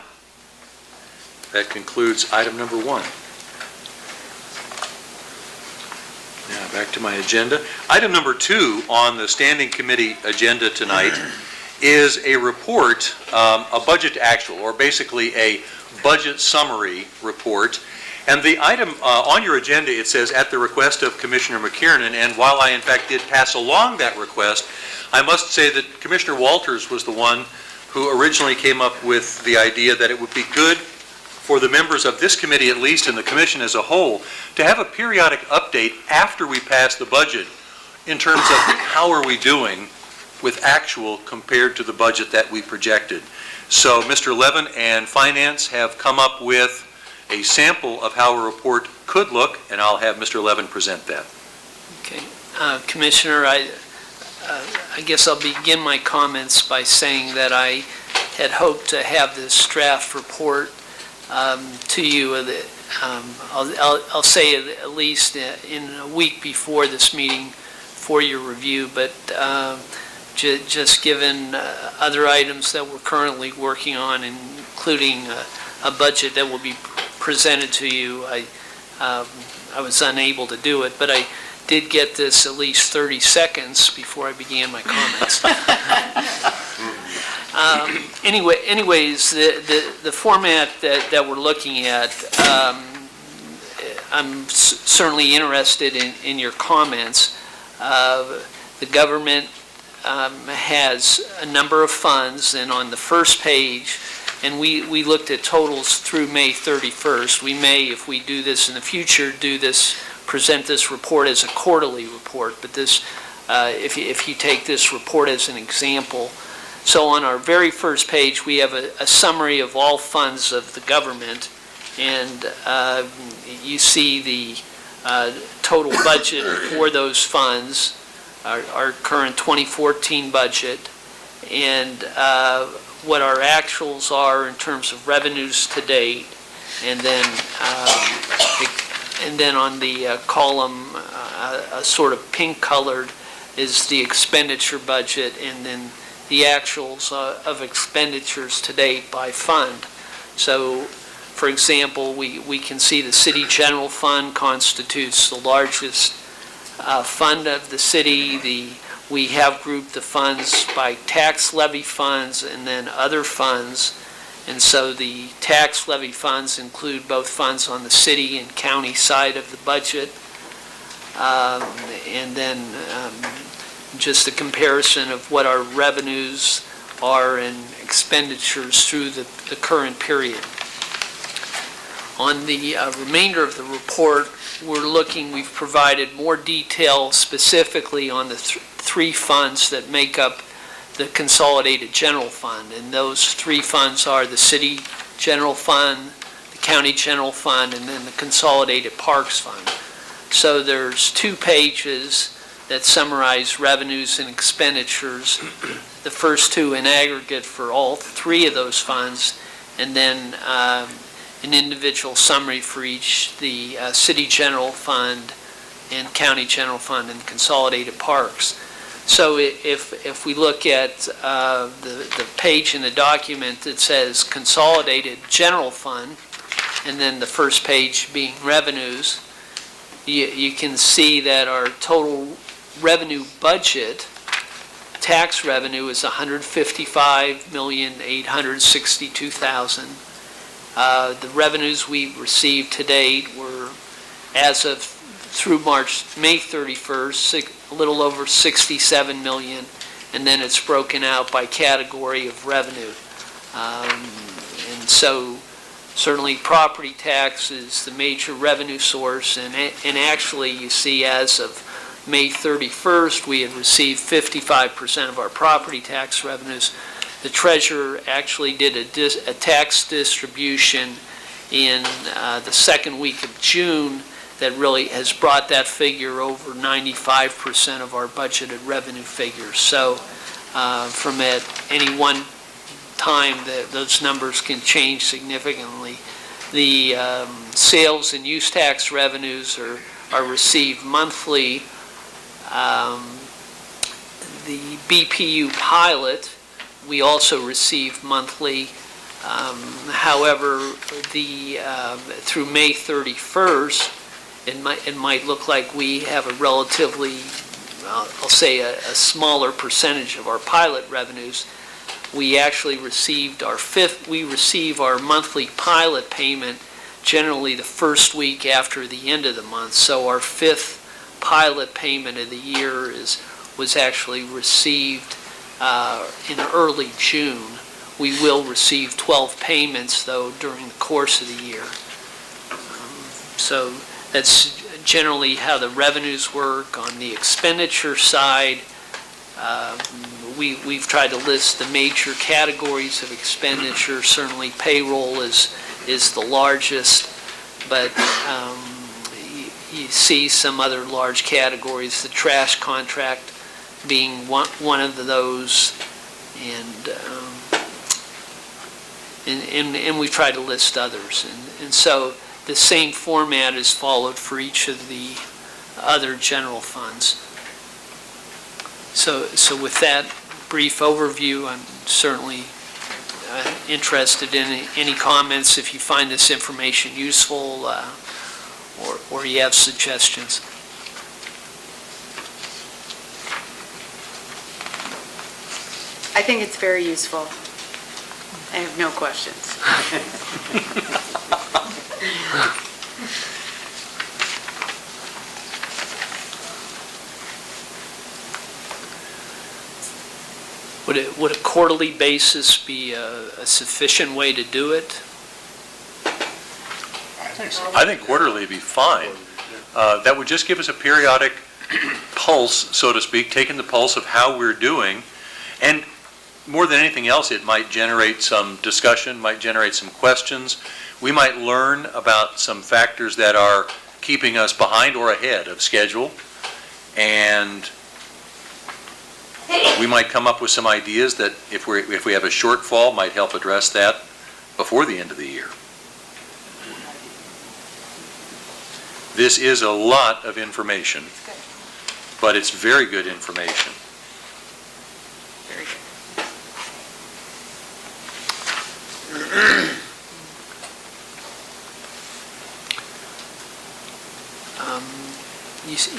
That concludes item number 1. Now, back to my agenda. Item number 2 on the standing committee agenda tonight is a report, a budget actual, or basically a budget summary report. And the item on your agenda, it says, at the request of Commissioner McKiernan, and while I in fact did pass along that request, I must say that Commissioner Walters was the one who originally came up with the idea that it would be good for the members of this committee, at least, and the commission as a whole, to have a periodic update after we pass the budget in terms of how are we doing with actual compared to the budget that we projected. So Mr. Levin and Finance have come up with a sample of how a report could look, and I'll have Mr. Levin present that. Okay. Commissioner, I guess I'll begin my comments by saying that I had hoped to have this draft report to you. I'll say at least in a week before this meeting for your review, but just given other items that we're currently working on, including a budget that will be presented to you, I was unable to do it, but I did get this at least 30 seconds before I began my comments. Anyways, the format that we're looking at, I'm certainly interested in your comments. The government has a number of funds, and on the first page, and we looked at totals through May 31st. We may, if we do this in the future, present this report as a quarterly report, but this, if you take this report as an example. So on our very first page, we have a summary of all funds of the government, and you see the total budget for those funds, our current 2014 budget, and what our actuals are in terms of revenues to date, and then on the column, sort of pink colored, is the expenditure budget, and then the actuals of expenditures to date by fund. So, for example, we can see the city general fund constitutes the largest fund of the city. We have grouped the funds by tax levy funds and then other funds. And so the tax levy funds include both funds on the city and county side of the budget. And then just a comparison of what our revenues are and expenditures through the current period. On the remainder of the report, we've provided more detail specifically on the three funds that make up the consolidated general fund. And those three funds are the city general fund, County General Fund, and then the Consolidated Parks Fund. So there's 2 pages that summarize revenues and expenditures, the first 2 in aggregate for all 3 of those funds, and then an individual summary for each, the City General Fund and County General Fund and Consolidated Parks. So if we look at the page in the document that says Consolidated General Fund, and then the first page being revenues, you can see that our total revenue budget, tax revenue, is $155,862,000. The revenues we received to date were, as of through May 31st, a little over 67 million, and then it's broken out by category of revenue. And so certainly property tax is the major revenue source, and actually you see as of May 31st, we had received 55% of our property tax revenues. The treasurer actually did a tax distribution in the second week of June that really has brought that figure over 95% of our budgeted revenue figures. So from at any one time, those numbers can change significantly. The sales and use tax revenues are received monthly. The BPU pilot, we also receive monthly. However, through May 31st, it might look like we have a relatively, I'll say a smaller percentage of our pilot revenues. We actually received we receive our monthly pilot payment generally the first week after the end of the month. So our 5th pilot payment of the year was actually received in early June. We will receive 12 payments, though, during the course of the year. So that's generally how the revenues work. On the expenditure side, we've tried to list the major categories of expenditure. Certainly payroll is the largest, but you see some other large categories, the trash contract being one of those, and we try to list others. And so the same format is followed for each of the other general funds. So with that brief overview, I'm certainly interested in any comments if you find this information useful or you have suggestions. I think it's very useful. I have no questions. Would a quarterly basis be a sufficient way to do it? I think quarterly would be fine. That would just give us a periodic pulse, so to speak, taking the pulse of how we're doing. And more than anything else, it might generate some discussion, might generate some questions. We might learn about some factors that are keeping us behind or ahead of schedule. And we might come up with some ideas that, if we have a shortfall, might help address that before the end of the year. This is a lot of information, but it's very good information. Very good.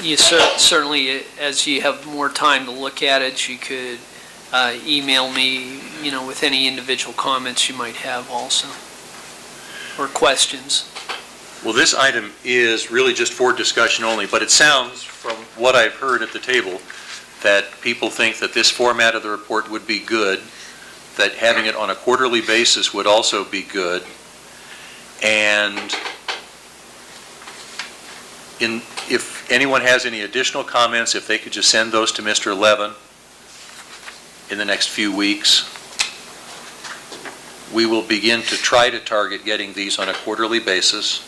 You certainly, as you have more time to look at it, you could email me, with any individual comments you might have also, or questions. Well, this item is really just for discussion only, but it sounds, from what I've heard at the table, that people think that this format of the report would be good, that having it on a quarterly basis would also be good, and if anyone has any additional comments, if they could just send those to Mr. Levin in the next few weeks. We will begin to try to target getting these on a quarterly basis.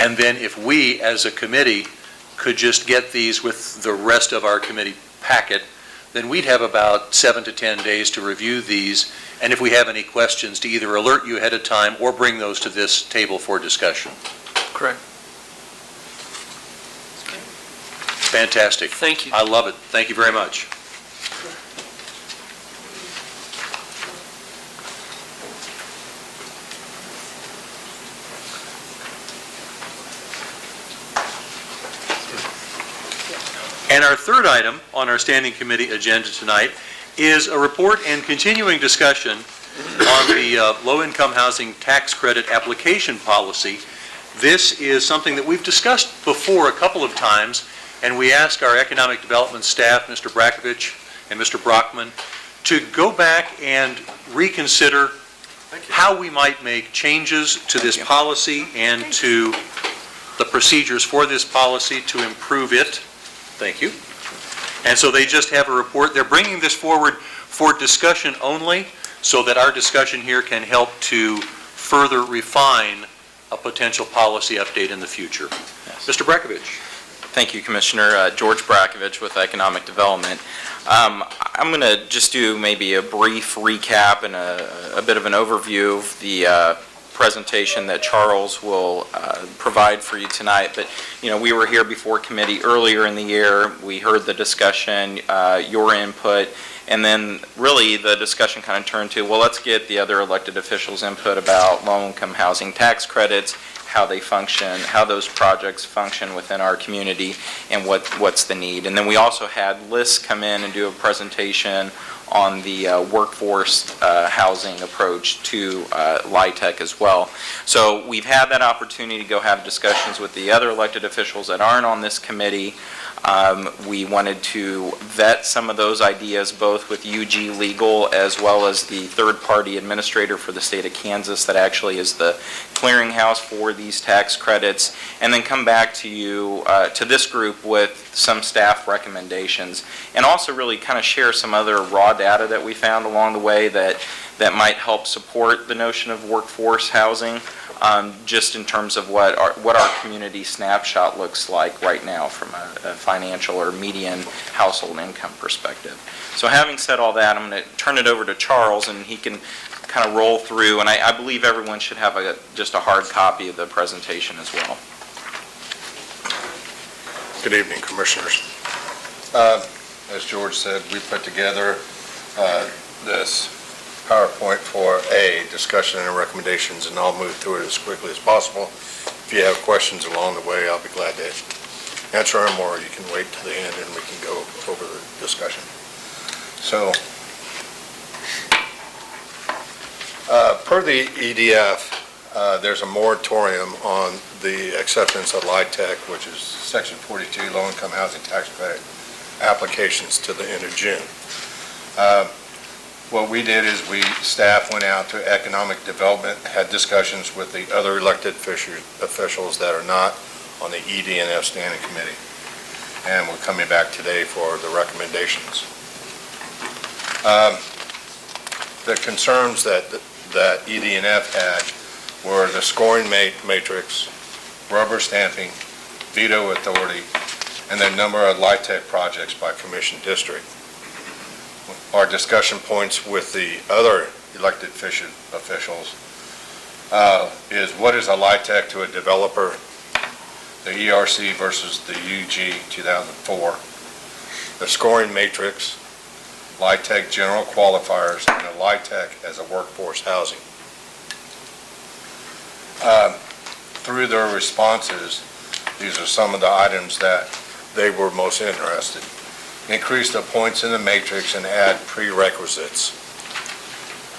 And then if we, as a committee, could just get these with the rest of our committee packet, then we'd have about 7 to 10 days to review these, and if we have any questions, to either alert you ahead of time or bring those to this table for discussion. Correct. Fantastic. Thank you. I love it. Thank you very much. And our third item on our standing committee agenda tonight is a report and continuing discussion on the low-income housing tax credit application policy. This is something that we've discussed before a couple of times, and we ask our economic development staff, Mr. Brakovich and Mr. Brockman, to go back and reconsider how we might make changes to this policy and to the procedures for this policy to improve it. Thank you. And so they just have a report. They're bringing this forward for discussion only, so that our discussion here can help to further refine a potential policy update in the future. Mr. Brakovich. Thank you, Commissioner. George Brakovich with Economic Development. I'm going to just do maybe a brief recap and a bit of an overview of the presentation that Charles will provide for you tonight. But, you know, we were here before committee earlier in the year. We heard the discussion, your input, and then really the discussion kind of turned to, well, let's get the other elected officials' input about low-income housing tax credits, how they function, how those projects function within our community, and what's the need. And then we also had Liz come in and do a presentation on the workforce housing approach to LIHTC as well. So we've had that opportunity to go have discussions with the other elected officials that aren't on this committee. We wanted to vet some of those ideas both with UG Legal as well as the third-party administrator for the state of Kansas that actually is the clearinghouse for these tax credits, and then come back to you, to this group with some staff recommendations, and also really kind of share some other raw data that we found along the way that might help support the notion of workforce housing. Just in terms of what our community snapshot looks like right now from a financial or median household income perspective. So having said all that, I'm going to turn it over to Charles, and he can kind of roll through, and I believe everyone should have just a hard copy of the presentation as well. Good evening, Commissioners. As George said, we put together this PowerPoint for a discussion and recommendations, and I'll move through it as quickly as possible. If you have questions along the way, I'll be glad to answer them, or you can wait till the end and we can go over the discussion. So, per the EDF, there's a moratorium on the acceptance of LIHTC, which is Section 42 low-income housing tax credit applications to the end of June. What we did is staff went out to economic development, had discussions with the other elected officials that are not on the ED&F standing committee. And we're coming back today for the recommendations. The concerns that ED&F had were the scoring matrix, rubber stamping, veto authority, and the number of LIHTC projects by commission district. Our discussion points with the other elected officials is what is a LIHTC to a developer, the ERC versus the UG 2004, the scoring matrix, LIHTC general qualifiers, and a LIHTC as a workforce housing. Through their responses, these are some of the items that they were most interested in. Increase the points in the matrix and add prerequisites.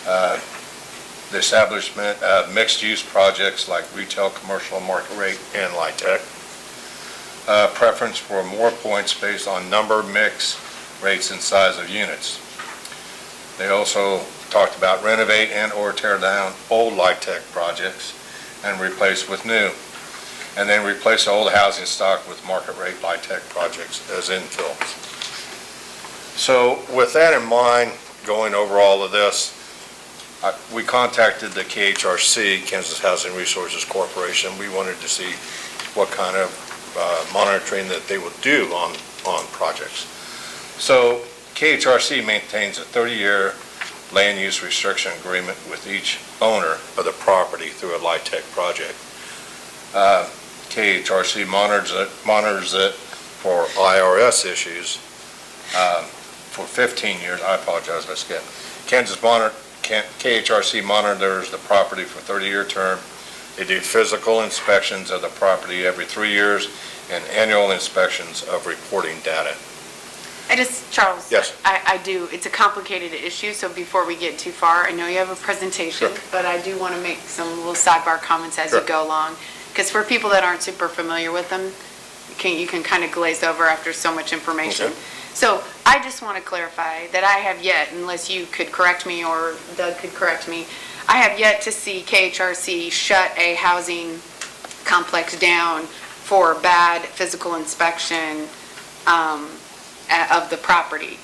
The establishment of mixed-use projects like retail, commercial, market rate, and LIHTC. Preference for more points based on number, mix, rates, and size of units. They also talked about renovate and or tear down old LIHTC projects and replace with new. And then replace the old housing stock with market rate LIHTC projects as infills. So with that in mind, going over all of this, we contacted the KHRC, Kansas Housing Resources Corporation. We wanted to see what kind of monitoring that they would do on projects. So KHRC maintains a 30-year land use restriction agreement with each owner of the property through a LIHTC project. KHRC monitors it for IRS issues for 15 years. I apologize, I skipped. KHRC monitors the property for 30-year term. They do physical inspections of the property every 3 years and annual inspections of reporting data. Charles? Yes. I do. It's a complicated issue, so before we get too far, I know you have a presentation, Sure. but I do want to make some little sidebar comments as you Sure. go along. Because for people that aren't super familiar with them, you can kind of glaze over after so much information. Okay. So I just want to clarify that I have yet, unless you could correct me or Doug could correct me, I have yet to see KHRC shut a housing complex down for bad physical inspection of the property.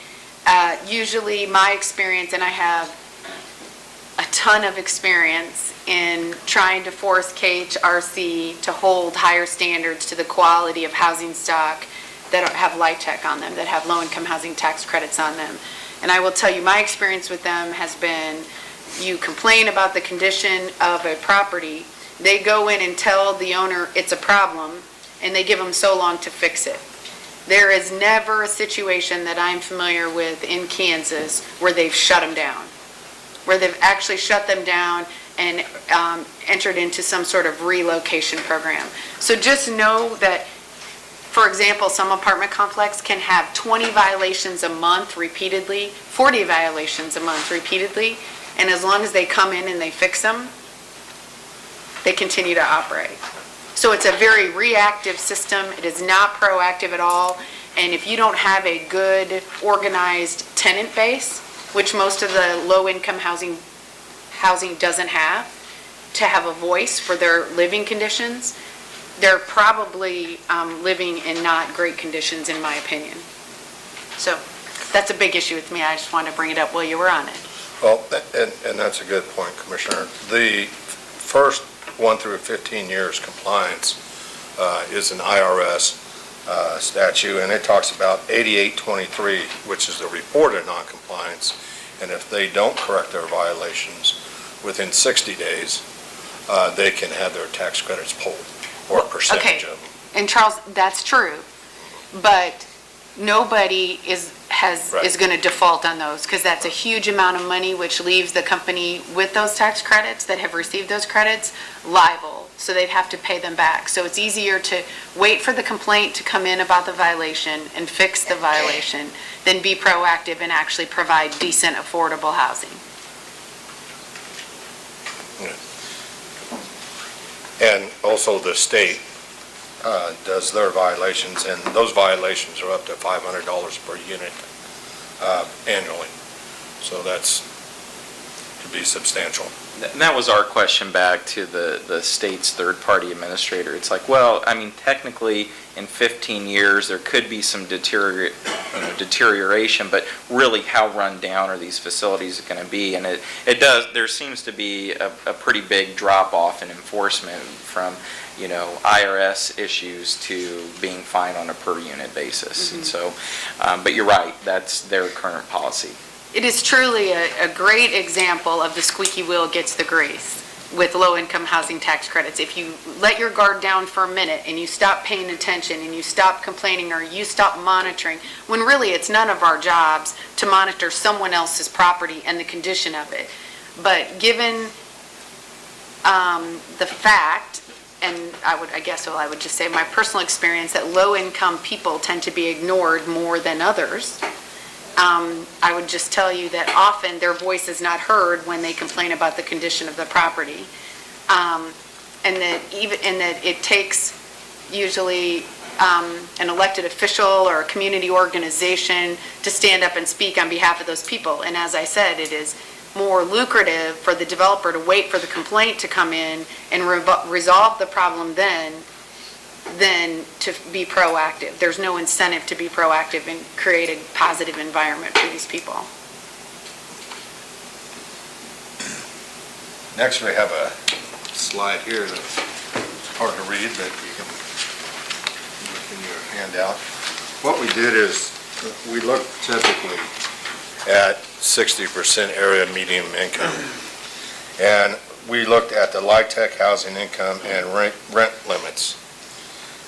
Usually my experience, and I have a ton of experience in trying to force KHRC to hold higher standards to the quality of housing stock that have LIHTC on them, that have low-income housing tax credits on them. And I will tell you, my experience with them has been, you complain about the condition of a property, they go in and tell the owner it's a problem, and they give them so long to fix it. There is never a situation that I'm familiar with in Kansas where they've shut them down, where they've actually shut them down and entered into some sort of relocation program. So just know that, for example, some apartment complex can have 20 violations a month repeatedly, 40 violations a month repeatedly, and as long as they come in and they fix them, they continue to operate. So it's a very reactive system. It is not proactive at all. And if you don't have a good organized tenant base, which most of the low-income housing doesn't have, to have a voice for their living conditions, they're probably living in not great conditions, in my opinion. So that's a big issue with me. I just wanted to bring it up while you were on it. Well, and that's a good point, Commissioner. The first 1 through 15 years compliance is an IRS statute, and it talks about 8823, which is the reported noncompliance. And if they don't correct their violations within 60 days, they can have their tax credits pulled, or a percentage of them. And Charles, that's true, but nobody is going to default on those, because that's a huge amount of money, which leaves the company with those tax credits that have received those credits liable, so they'd have to pay them back. So it's easier to wait for the complaint to come in about the violation and fix the violation than be proactive and actually provide decent, affordable housing. And also the state does their violations, and those violations are up to $500 per unit annually. So that's to be substantial. And that was our question back to the state's third-party administrator. It's like, well, I mean, technically, in 15 years, there could be some deterioration, but really, how run down are these facilities going to be? And there seems to be a pretty big drop-off in enforcement from, IRS issues to being fined on a per-unit basis. And so, but you're right, that's their current policy. It is truly a great example of the squeaky wheel gets the grease with low-income housing tax credits. If you let your guard down for a minute and you stop paying attention and you stop complaining or you stop monitoring, when really it's none of our jobs to monitor someone else's property and the condition of it. But given the fact, and I would just say my personal experience, that low-income people tend to be ignored more than others, I would just tell you that often their voice is not heard when they complain about the condition of the property. And that it takes usually an elected official or a community organization to stand up and speak on behalf of those people. And as I said, it is more lucrative for the developer to wait for the complaint to come in and resolve the problem then than to be proactive. There's no incentive to be proactive and create a positive environment for these people. Next, we have a slide here that's hard to read, but you can look in your handout. What we did is, we looked typically at 60% area median income. And we looked at the LIHTC housing income and rent limits.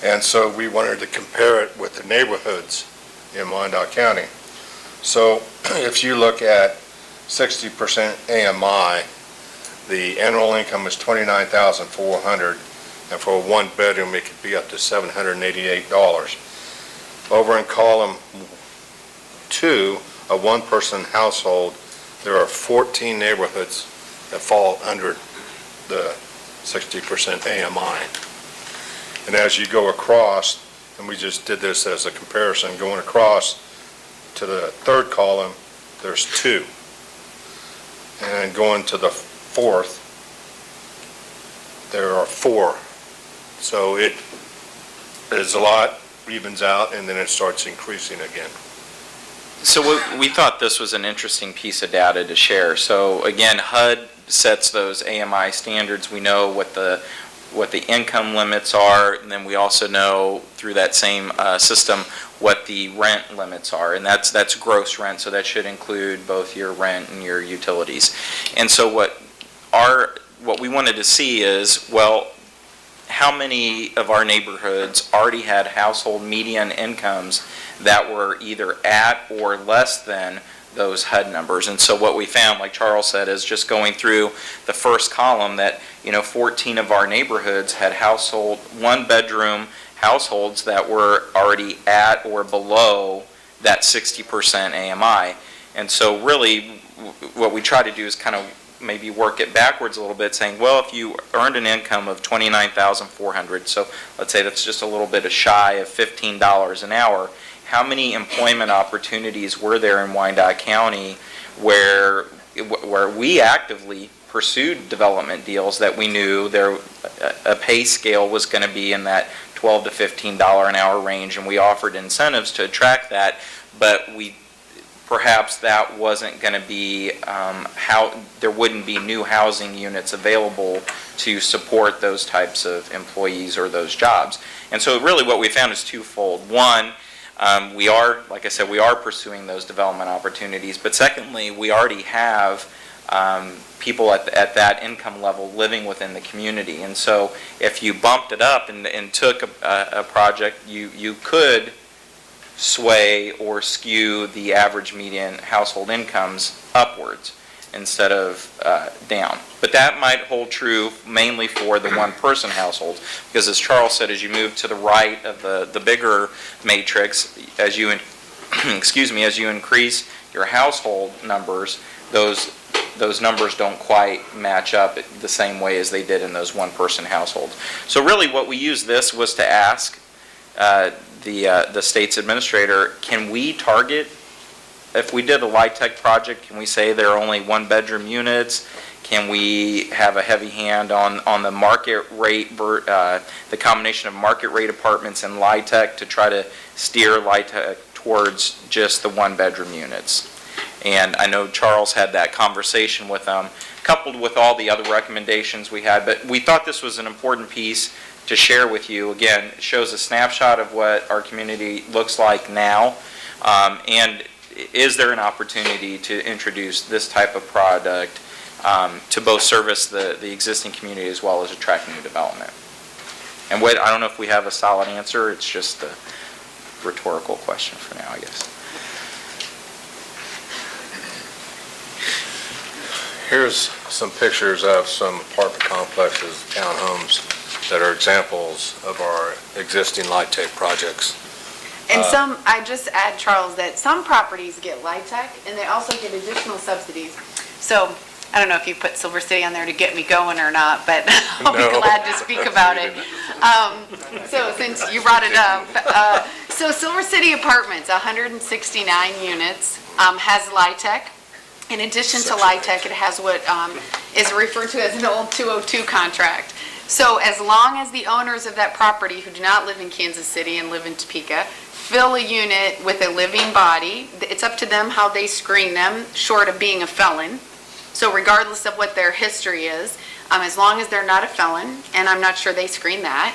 And so we wanted to compare it with the neighborhoods in Wyandotte County. So if you look at 60% AMI, the annual income is $29,400, and for a one-bedroom, it could be up to $788. Over in column 2, a one-person household, there are 14 neighborhoods that fall under the 60% AMI. And as you go across, and we just did this as a comparison, going across to the third column, there's 2. And going to the fourth, there are 4. So it is a lot, evens out, and then it starts increasing again. So we thought this was an interesting piece of data to share. So again, HUD sets those AMI standards. We know what the income limits are, and then we also know through that same system what the rent limits are, and that's gross rent, so that should include both your rent and your utilities. And so what we wanted to see is, well, how many of our neighborhoods already had household median incomes that were either at or less than those HUD numbers. And so what we found, like Charles said, is just going through the first column that, 14 of our neighborhoods had one-bedroom households that were already at or below that 60% AMI. And so really what we try to do is kind of maybe work it backwards a little bit, saying, well, if you earned an income of $29,400, so let's say that's just a little bit shy of $15 an hour, how many employment opportunities were there in Wyandotte County where we actively pursued development deals that we knew a pay scale was going to be in that $12 to $15 an hour range, and we offered incentives to attract that, but perhaps that wasn't going to be there wouldn't be new housing units available to support those types of employees or those jobs. And so really what we found is twofold. One, we are, like I said, we are pursuing those development opportunities, but secondly, we already have people at that income level living within the community. And so if you bumped it up and took a project, you could sway or skew the average median household incomes upwards instead of down. But that might hold true mainly for the one-person households, because as Charles said, as you move to the right of the bigger matrix, as you increase your household numbers, those numbers don't quite match up the same way as they did in those one-person households. So really what we used this was to ask the state's administrator, can we target, if we did a LIHTC project, can we say there are only one-bedroom units? Can we have a heavy hand on the market rate, the combination of market rate apartments and LIHTC to try to steer LIHTC towards just the one-bedroom units? And I know Charles had that conversation with them, coupled with all the other recommendations we had, but we thought this was an important piece to share with you. Again, it shows a snapshot of what our community looks like now, and is there an opportunity to introduce this type of product to both service the existing community as well as attract new development? And I don't know if we have a solid answer, it's just a rhetorical question for now, I guess. Here's some pictures of some apartment complexes, townhomes, that are examples of our existing LIHTC projects. And I just add, Charles, that some properties get LIHTC, and they also get additional subsidies. So, I don't know if you put Silver City on there to get me going or not, but I'll be glad to speak about it. So, since you brought it up, so Silver City Apartments, 169 units, has LIHTC. In addition to LIHTC, it has what is referred to as an old 202 contract. So as long as the owners of that property who do not live in Kansas City and live in Topeka fill a unit with a living body, it's up to them how they screen them, short of being a felon. So regardless of what their history is, as long as they're not a felon, and I'm not sure they screen that,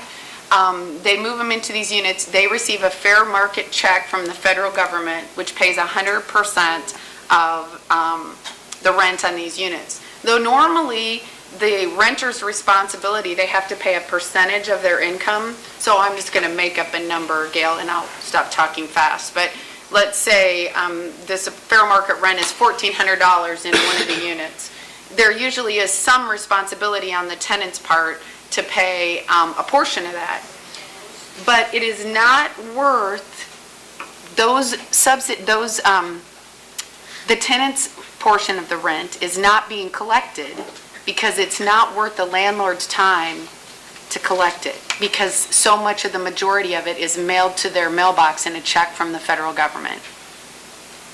they move them into these units, they receive a fair market check from the federal government, which pays 100% of the rent on these units. Though normally, the renter's responsibility, they have to pay a percentage of their income. So I'm just going to make up a number, Gail, and I'll stop talking fast. But let's say this fair market rent is $1,400 in one of the units. There usually is some responsibility on the tenant's part to pay a portion of that. But it is not worth the tenant's portion of the rent is not being collected because it's not worth the landlord's time to collect it, because so much of the majority of it is mailed to their mailbox in a check from the federal government.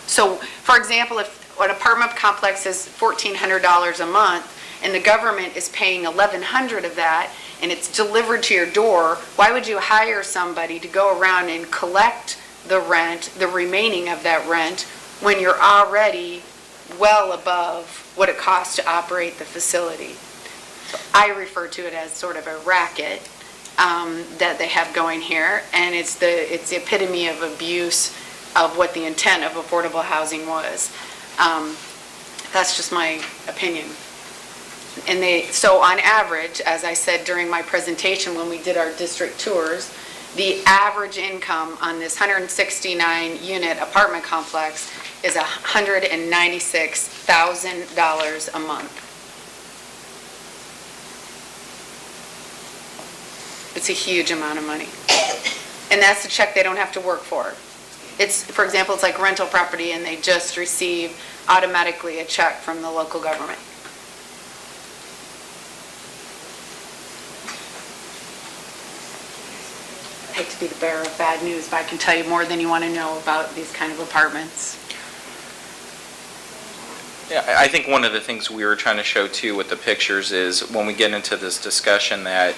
So, for example, if an apartment complex is $1,400 a month, and the government is paying $1,100 of that, and it's delivered to your door, why would you hire somebody to go around and collect the rent, the remaining of that rent, when you're already well above what it costs to operate the facility? So I refer to it as sort of a racket that they have going here, and it's the epitome of abuse of what the intent of affordable housing was. That's just my opinion. And so on average, as I said during my presentation when we did our district tours, the average income on this 169-unit apartment complex is $196,000 a month. It's a huge amount of money. And that's the check they don't have to work for. It's, for example, it's like rental property and they just receive automatically a check from the local government. I hate to be the bearer of bad news, but I can tell you more than you want to know about these kind of apartments. Yeah, I think one of the things we were trying to show too with the pictures is when we get into this discussion that,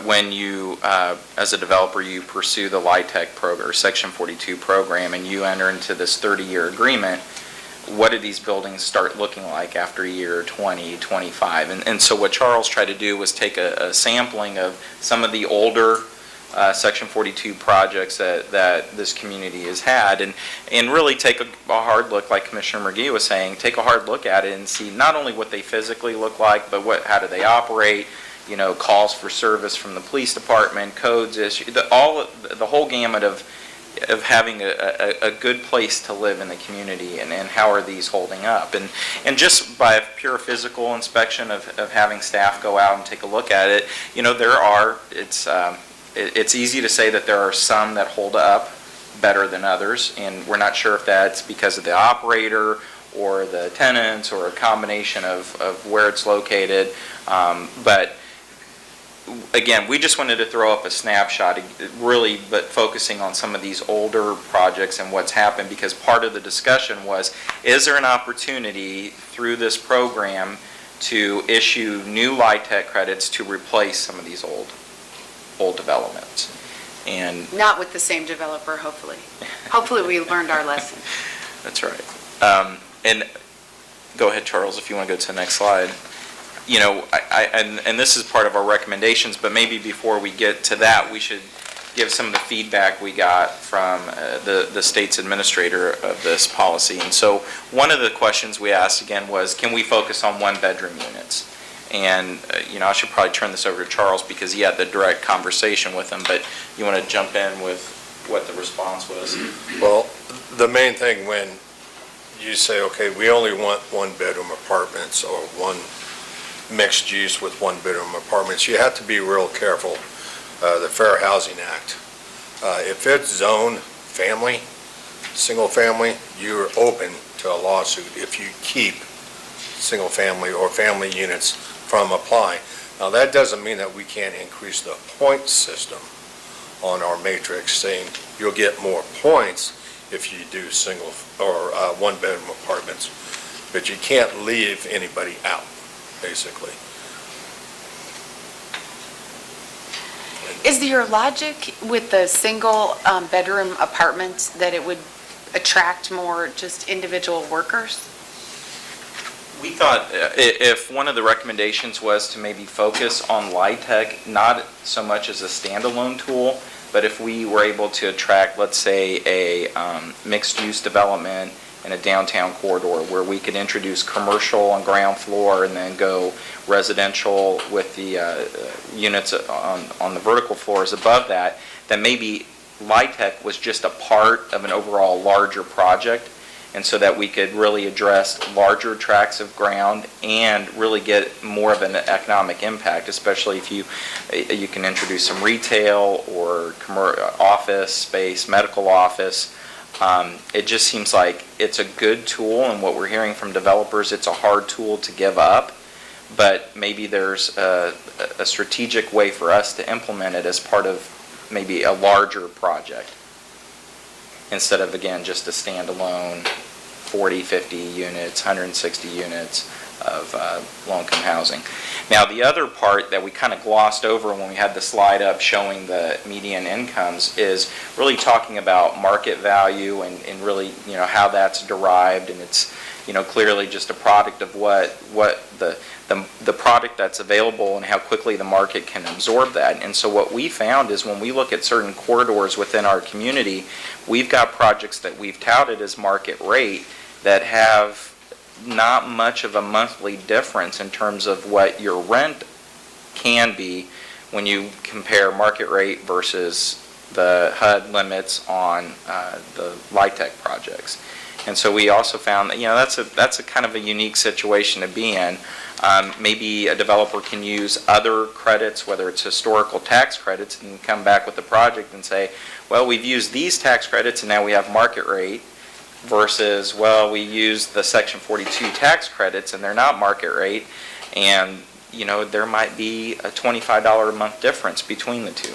when you, as a developer, you pursue the LIHTC program or Section 42 program and you enter into this 30-year agreement, what do these buildings start looking like after year 20, 25? And so what Charles tried to do was take a sampling of some of the older Section 42 projects that this community has had, and really take a hard look, like Commissioner McGee was saying, take a hard look at it and see not only what they physically look like, but how do they operate, calls for service from the police department, codes issue, the whole gamut of having a good place to live in the community, and how are these holding up. And just by a pure physical inspection of having staff go out and take a look at it, it's easy to say that there are some that hold up better than others, and we're not sure if that's because of the operator or the tenants or a combination of where it's located. But again, we just wanted to throw up a snapshot, really, but focusing on some of these older projects and what's happened, because part of the discussion was, is there an opportunity through this program to issue new LIHTC credits to replace some of these old developments? And Not with the same developer, hopefully. Hopefully we learned our lesson. that's right. And go ahead, Charles, if you want to go to the next slide. And this is part of our recommendations, but maybe before we get to that, we should give some of the feedback we got from the state's administrator of this policy. And so one of the questions we asked again was, can we focus on one-bedroom units? And, I should probably turn this over to Charles because he had the direct conversation with them, but you want to jump in with what the response was? Well, the main thing when you say, okay, we only want one-bedroom apartments or one mixed use with one-bedroom apartments, you have to be real careful. The Fair Housing Act, if it's zoned family, single family, you're open to a lawsuit if you keep single family or family units from applying. Now, that doesn't mean that we can't increase the point system on our matrix, saying you'll get more points if you do single or one-bedroom apartments, but you can't leave anybody out, basically. Is your logic with the single bedroom apartments that it would attract more just individual workers? We thought if one of the recommendations was to maybe focus on LIHTC, not so much as a standalone tool, but if we were able to attract, let's say, a mixed-use development in a downtown corridor where we could introduce commercial on ground floor and then go residential with the units on the vertical floors above that, then maybe LIHTC was just a part of an overall larger project, and so that we could really address larger tracts of ground and really get more of an economic impact, especially if you can introduce some retail or office space, medical office. It just seems like it's a good tool, and what we're hearing from developers, it's a hard tool to give up, but maybe there's a strategic way for us to implement it as part of maybe a larger project, instead of, again, just a standalone 40, 50 units, 160 units of low-income housing. Now, the other part that we kind of glossed over when we had the slide up showing the median incomes is really talking about market value and really, how that's derived, and it's, clearly just a product of what the product that's available and how quickly the market can absorb that. And so what we found is when we look at certain corridors within our community, we've got projects that we've touted as market rate that have not much of a monthly difference in terms of what your rent can be when you compare market rate versus the HUD limits on the LIHTC projects. And so we also found that, that's a kind of a unique situation to be in. Maybe a developer can use other credits, whether it's historical tax credits, and come back with the project and say, well, we've used these tax credits and now we have market rate, versus, well, we use the Section 42 tax credits and they're not market rate, and there might be a $25 a month difference between the two.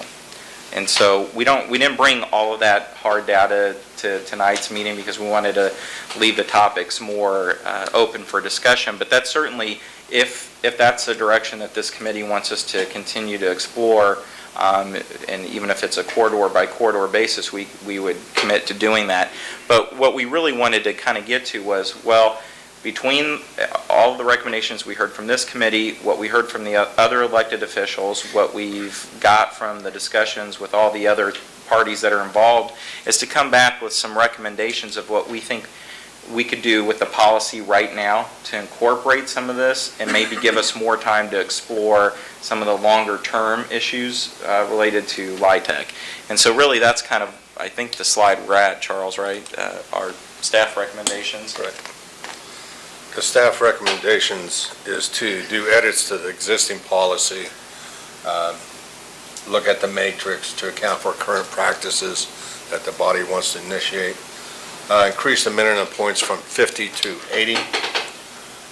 And so we didn't bring all of that hard data to tonight's meeting because we wanted to leave the topics more open for discussion. But that's certainly, if that's the direction that this committee wants us to continue to explore, and even if it's a corridor by corridor basis, we would commit to doing that. But what we really wanted to kind of get to was, well, between all of the recommendations we heard from this committee, what we heard from the other elected officials, what we've got from the discussions with all the other parties that are involved, is to come back with some recommendations of what we think we could do with the policy right now to incorporate some of this and maybe give us more time to explore some of the longer term issues related to LIHTC. And so really that's kind of, I think, the slide we're at, Charles, right? Our staff recommendations. Right. The staff recommendations is to do edits to the existing policy, look at the matrix to account for current practices that the body wants to initiate, increase the minimum points from 50 to 80.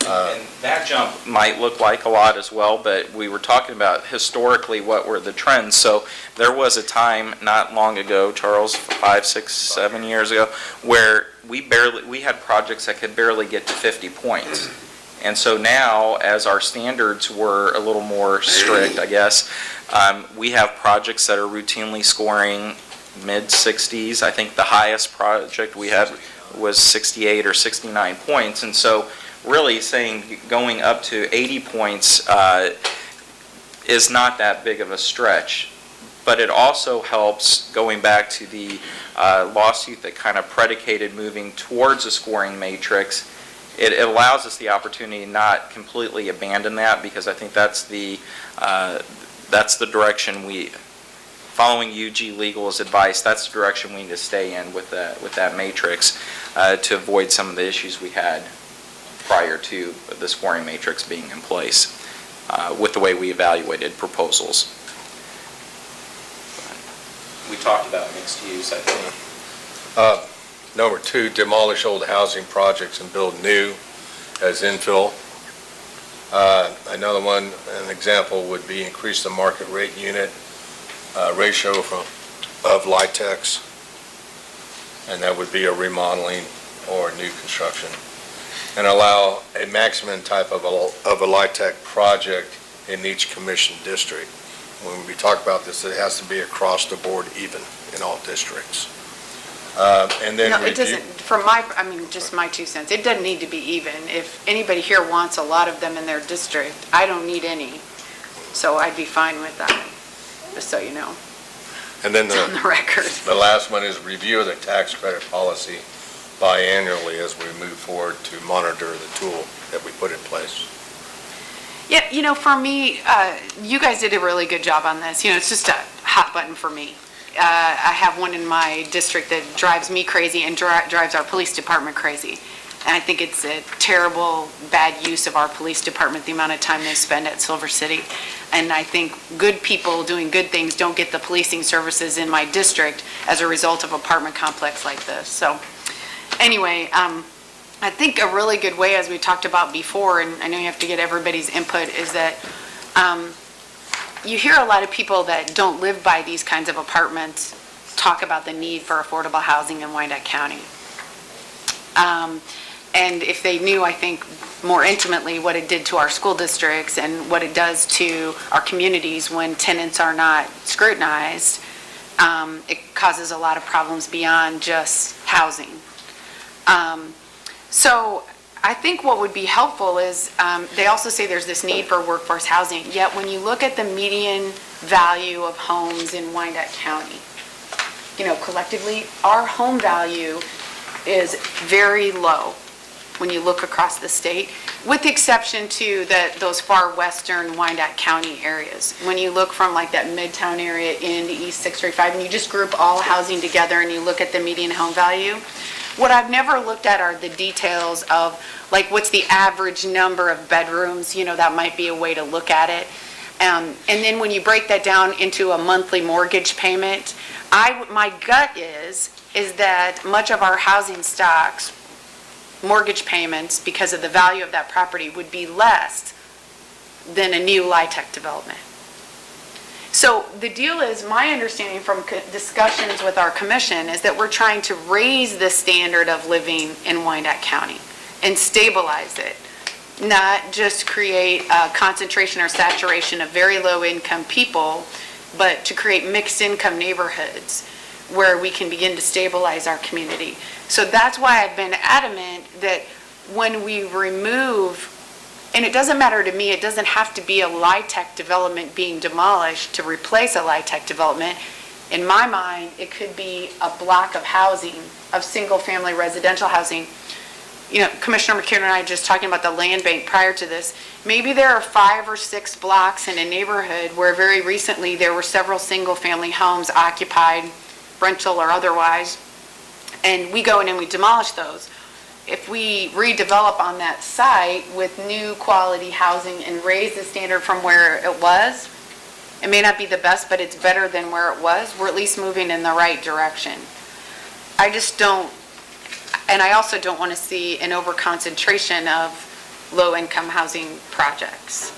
And that jump might look like a lot as well, but we were talking about historically what were the trends. So there was a time not long ago, Charles, 5, 6, 7 years ago, where we had projects that could barely get to 50 points. And so now, as our standards were a little more strict, I guess, we have projects that are routinely scoring mid-60s. I think the highest project we had was 68 or 69 points. And so really saying going up to 80 points is not that big of a stretch. But it also helps, going back to the lawsuit that kind of predicated moving towards a scoring matrix, it allows us the opportunity to not completely abandon that, because I think that's the direction following UG Legal's advice, that's the direction we need to stay in with that matrix to avoid some of the issues we had prior to the scoring matrix being in place with the way we evaluated proposals. We talked about mixed use, I think. Number 2, demolish old housing projects and build new as infill. Another one, an example would be increase the market rate unit ratio of LIHTCs, and that would be a remodeling or new construction, and allow a maximum type of a LIHTC project in each commission district. When we talk about this, it has to be across the board even in all districts. And then No, it review. doesn't, just my 2 cents, it doesn't need to be even. If anybody here wants a lot of them in their district, I don't need any, so I'd be fine with that, just so you know, And then it's on the record. the last one is review of the tax credit policy biannually as we move forward to monitor the tool that we put in place. Yeah, for me, you guys did a really good job on this. It's just a hot button for me. I have one in my district that drives me crazy and drives our police department crazy. And I think it's a terrible, bad use of our police department, the amount of time they spend at Silver City. And I think good people doing good things don't get the policing services in my district as a result of apartment complex like this. So anyway, I think a really good way, as we talked about before, and I know you have to get everybody's input, is that you hear a lot of people that don't live by these kinds of apartments talk about the need for affordable housing in Wyandotte County. And if they knew, I think, more intimately what it did to our school districts and what it does to our communities when tenants are not scrutinized, it causes a lot of problems beyond just housing. So I think what would be helpful is, they also say there's this need for workforce housing, yet when you look at the median value of homes in Wyandotte County, collectively, our home value is very low when you look across the state, with the exception to those far western Wyandotte County areas. When you look from like that Midtown area into East 635, and you just group all housing together and you look at the median home value, what I've never looked at are the details of, like, what's the average number of bedrooms, that might be a way to look at it. And then when you break that down into a monthly mortgage payment, my gut is that much of our housing stocks, mortgage payments, because of the value of that property, would be less than a new LIHTC development. So the deal is, my understanding from discussions with our commission is that we're trying to raise the standard of living in Wyandotte County and stabilize it, not just create a concentration or saturation of very low-income people, but to create mixed-income neighborhoods where we can begin to stabilize our community. So that's why I've been adamant that when we remove, and it doesn't matter to me, it doesn't have to be a LIHTC development being demolished to replace a LIHTC development. In my mind, it could be a block of housing, of single-family residential housing. Commissioner McKiernan and I just talking about the land bank prior to this. Maybe there are 5 or 6 blocks in a neighborhood where very recently there were several single-family homes occupied, rental or otherwise, and we go in and we demolish those. If we redevelop on that site with new quality housing and raise the standard from where it was, it may not be the best, but it's better than where it was. We're at least moving in the right direction. I just don't, and I also don't want to see an overconcentration of low-income housing projects.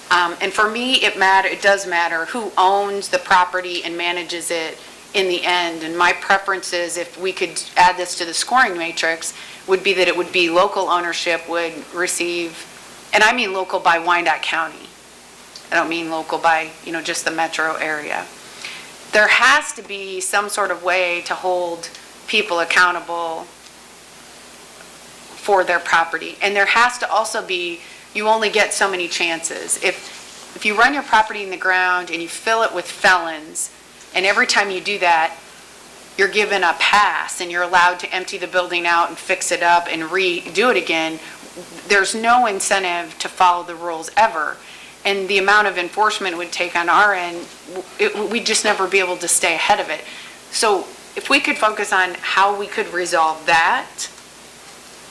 And for me, it does matter who owns the property and manages it in the end. And my preference is, if we could add this to the scoring matrix, would be that it would be local ownership would receive, and I mean local by Wyandotte County. I don't mean local by, just the metro area. There has to be some sort of way to hold people accountable for their property. And there has to also be, you only get so many chances. If you run your property in the ground and you fill it with felons, and every time you do that, you're given a pass and you're allowed to empty the building out and fix it up and redo it again, there's no incentive to follow the rules ever. And the amount of enforcement it would take on our end, we'd just never be able to stay ahead of it. So if we could focus on how we could resolve that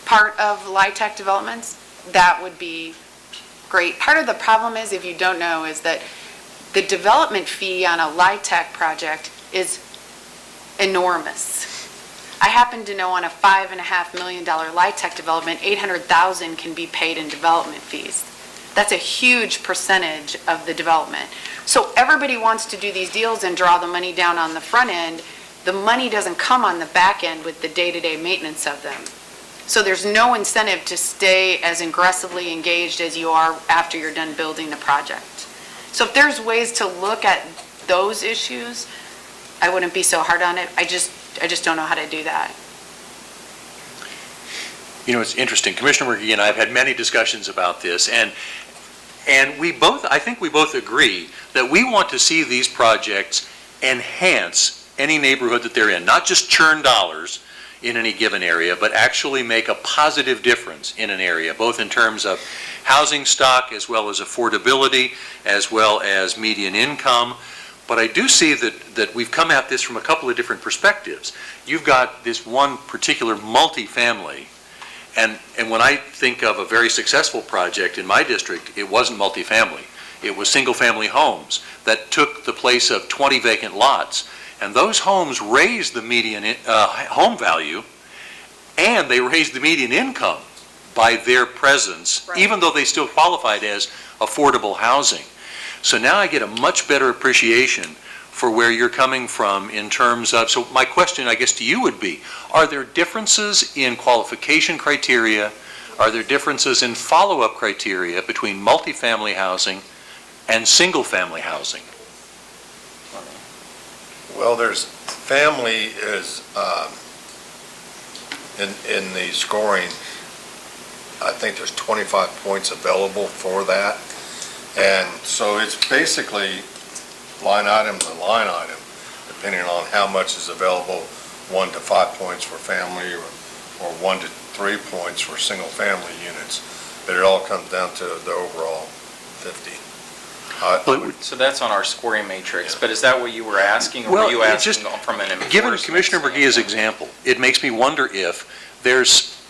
part of LIHTC developments, that would be great. Part of the problem is, if you don't know, is that the development fee on a LIHTC project is enormous. I happen to know on a $5.5 million LIHTC development, $800,000 can be paid in development fees. That's a huge percentage of the development. So everybody wants to do these deals and draw the money down on the front end. The money doesn't come on the back end with the day-to-day maintenance of them. So there's no incentive to stay as aggressively engaged as you are after you're done building the project. So if there's ways to look at those issues, I wouldn't be so hard on it. I just don't know how to do that. You know, it's interesting. Commissioner McGee and I have had many discussions about this, and we both, I think we both agree that we want to see these projects enhance any neighborhood that they're in, not just churn dollars in any given area, but actually make a positive difference in an area, both in terms of housing stock as well as affordability, as well as median income. But I do see that we've come at this from a couple of different perspectives. You've got this one particular multifamily, and when I think of a very successful project in my district, it wasn't multifamily. It was single-family homes that took the place of 20 vacant lots. And those homes raised the median home value, and they raised the median income by their presence, even though they still qualified as affordable housing. So now I get a much better appreciation for where you're coming from in terms of, so my question, I guess, to you would be, are there differences in qualification criteria? Are there differences in follow-up criteria between multifamily housing and single-family housing? Well, family is, in the scoring, I think there's 25 points available for that. And so it's basically line item to line item, depending on how much is available, 1 to 5 points for family or 1 to 3 points for single-family units. But it all comes down to the overall 50. So that's on our scoring matrix, but is that what you were asking, or were you Well, it's asking just, from an enforcement given Commissioner McGee's standpoint? example, it makes me wonder if there's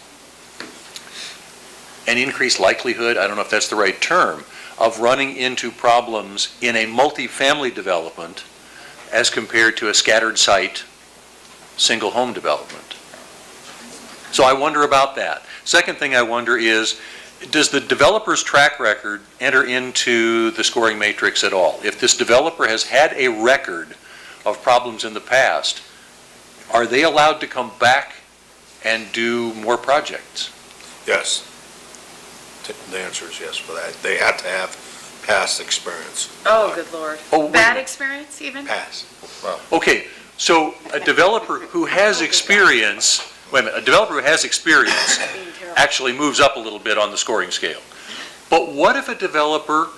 an increased likelihood, I don't know if that's the right term, of running into problems in a multifamily development as compared to a scattered site, single home development. So I wonder about that. Second thing I wonder is, does the developer's track record enter into the scoring matrix at all? If this developer has had a record of problems in the past, are they allowed to come back and do more projects? Yes. The answer is yes for that. They have to have past experience. Oh, good Lord. Oh, wait a Bad minute. experience even? Past. Well, Okay, so a developer who has experience, wait a minute, a developer who has experience actually moves up a little bit on the scoring scale. But what if a developer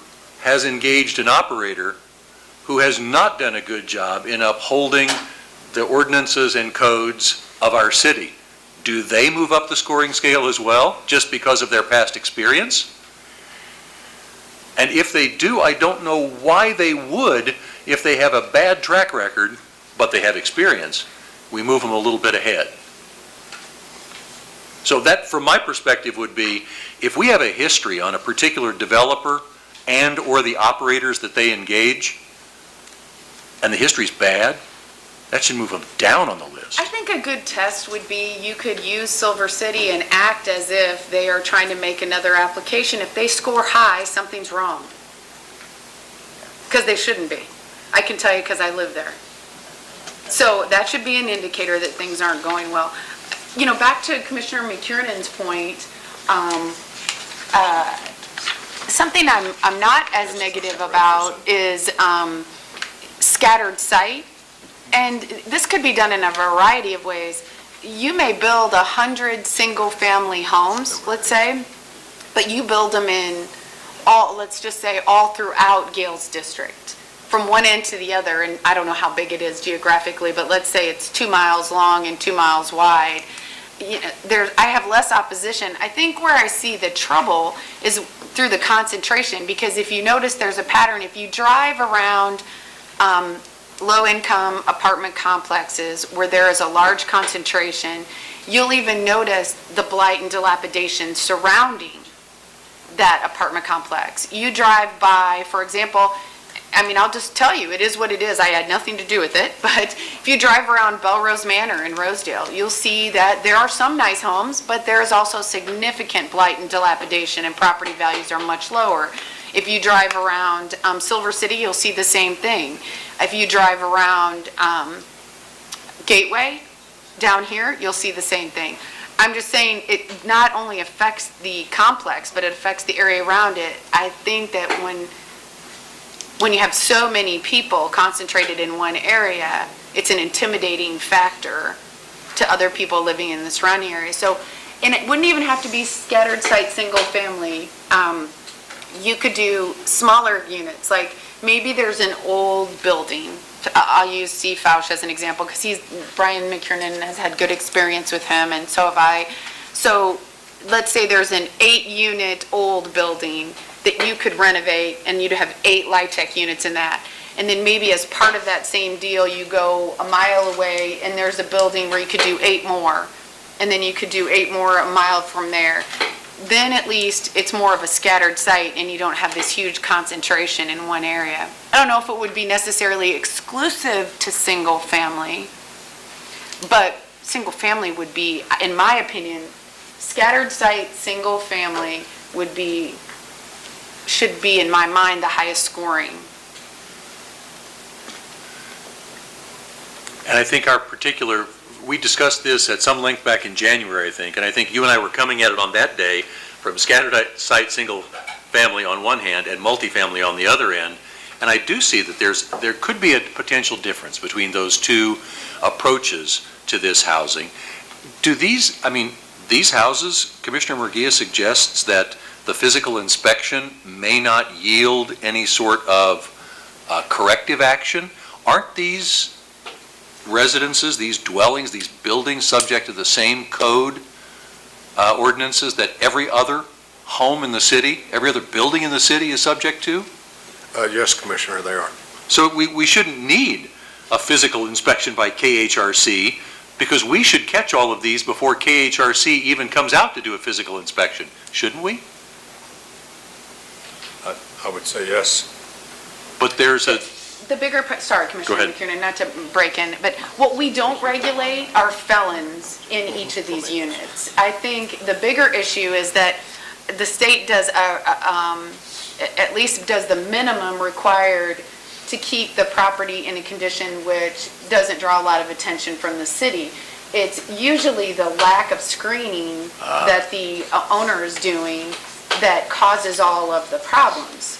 has engaged an operator who has not done a good job in upholding the ordinances and codes of our city? Do they move up the scoring scale as well, just because of their past experience? And if they do, I don't know why they would if they have a bad track record, but they have experience. We move them a little bit ahead. So that, from my perspective, would be, if we have a history on a particular developer and/or the operators that they engage, and the history's bad, that should move them down on the list. I think a good test would be you could use Silver City and act as if they are trying to make another application. If they score high, something's wrong. Because they shouldn't be. I can tell you because I live there. So that should be an indicator that things aren't going well. You know, back to Commissioner McKiernan's point, something I'm not as negative about is scattered site. And this could be done in a variety of ways. You may build 100 single-family homes, let's say, but you build them in all, let's just say, all throughout Gales District, from one end to the other, and I don't know how big it is geographically, but let's say it's 2 miles long and 2 miles wide. I have less opposition. I think where I see the trouble is through the concentration, because if you notice there's a pattern, if you drive around low-income apartment complexes where there is a large concentration, you'll even notice the blight and dilapidation surrounding that apartment complex. You drive by, for example, I mean, I'll just tell you, it is what it is. I had nothing to do with it, but if you drive around Belrose Manor in Rosedale, you'll see that there are some nice homes, but there is also significant blight and dilapidation, and property values are much lower. If you drive around Silver City, you'll see the same thing. If you drive around Gateway down here, you'll see the same thing. I'm just saying it not only affects the complex, but it affects the area around it. I think that when you have so many people concentrated in one area, it's an intimidating factor to other people living in the surrounding area. So, and it wouldn't even have to be scattered site, single family. You could do smaller units, like maybe there's an old building. I'll use Steve Fausch as an example, because Brian McKiernan has had good experience with him, and so have I. So let's say there's an 8-unit old building that you could renovate, and you'd have 8 LIHTC units in that. And then maybe as part of that same deal, you go a mile away, and there's a building where you could do 8 more, and then you could do 8 more a mile from there. Then at least it's more of a scattered site, and you don't have this huge concentration in one area. I don't know if it would be necessarily exclusive to single family, but single family would be, in my opinion, scattered site, single family should be, in my mind, the highest scoring. And I think we discussed this at some length back in January, I think, and I think you and I were coming at it on that day from scattered site, single family on one hand and multifamily on the other end. And I do see that there could be a potential difference between those two approaches to this housing. These houses, Commissioner Murguia suggests that the physical inspection may not yield any sort of corrective action. Aren't these residences, these dwellings, these buildings subject to the same code ordinances that every other home in the city, every other building in the city is subject to? Yes, Commissioner, they are. So we shouldn't need a physical inspection by KHRC, because we should catch all of these before KHRC even comes out to do a physical inspection, shouldn't we? I would say yes. But there's The bigger, sorry, Commissioner Go ahead. McKiernan, not to break in, but what we don't regulate are felons in each of these units. I think the bigger issue is that the state does, at least does the minimum required to keep the property in a condition which doesn't draw a lot of attention from the city. It's usually the lack of screening that the owner is doing that causes all of the problems.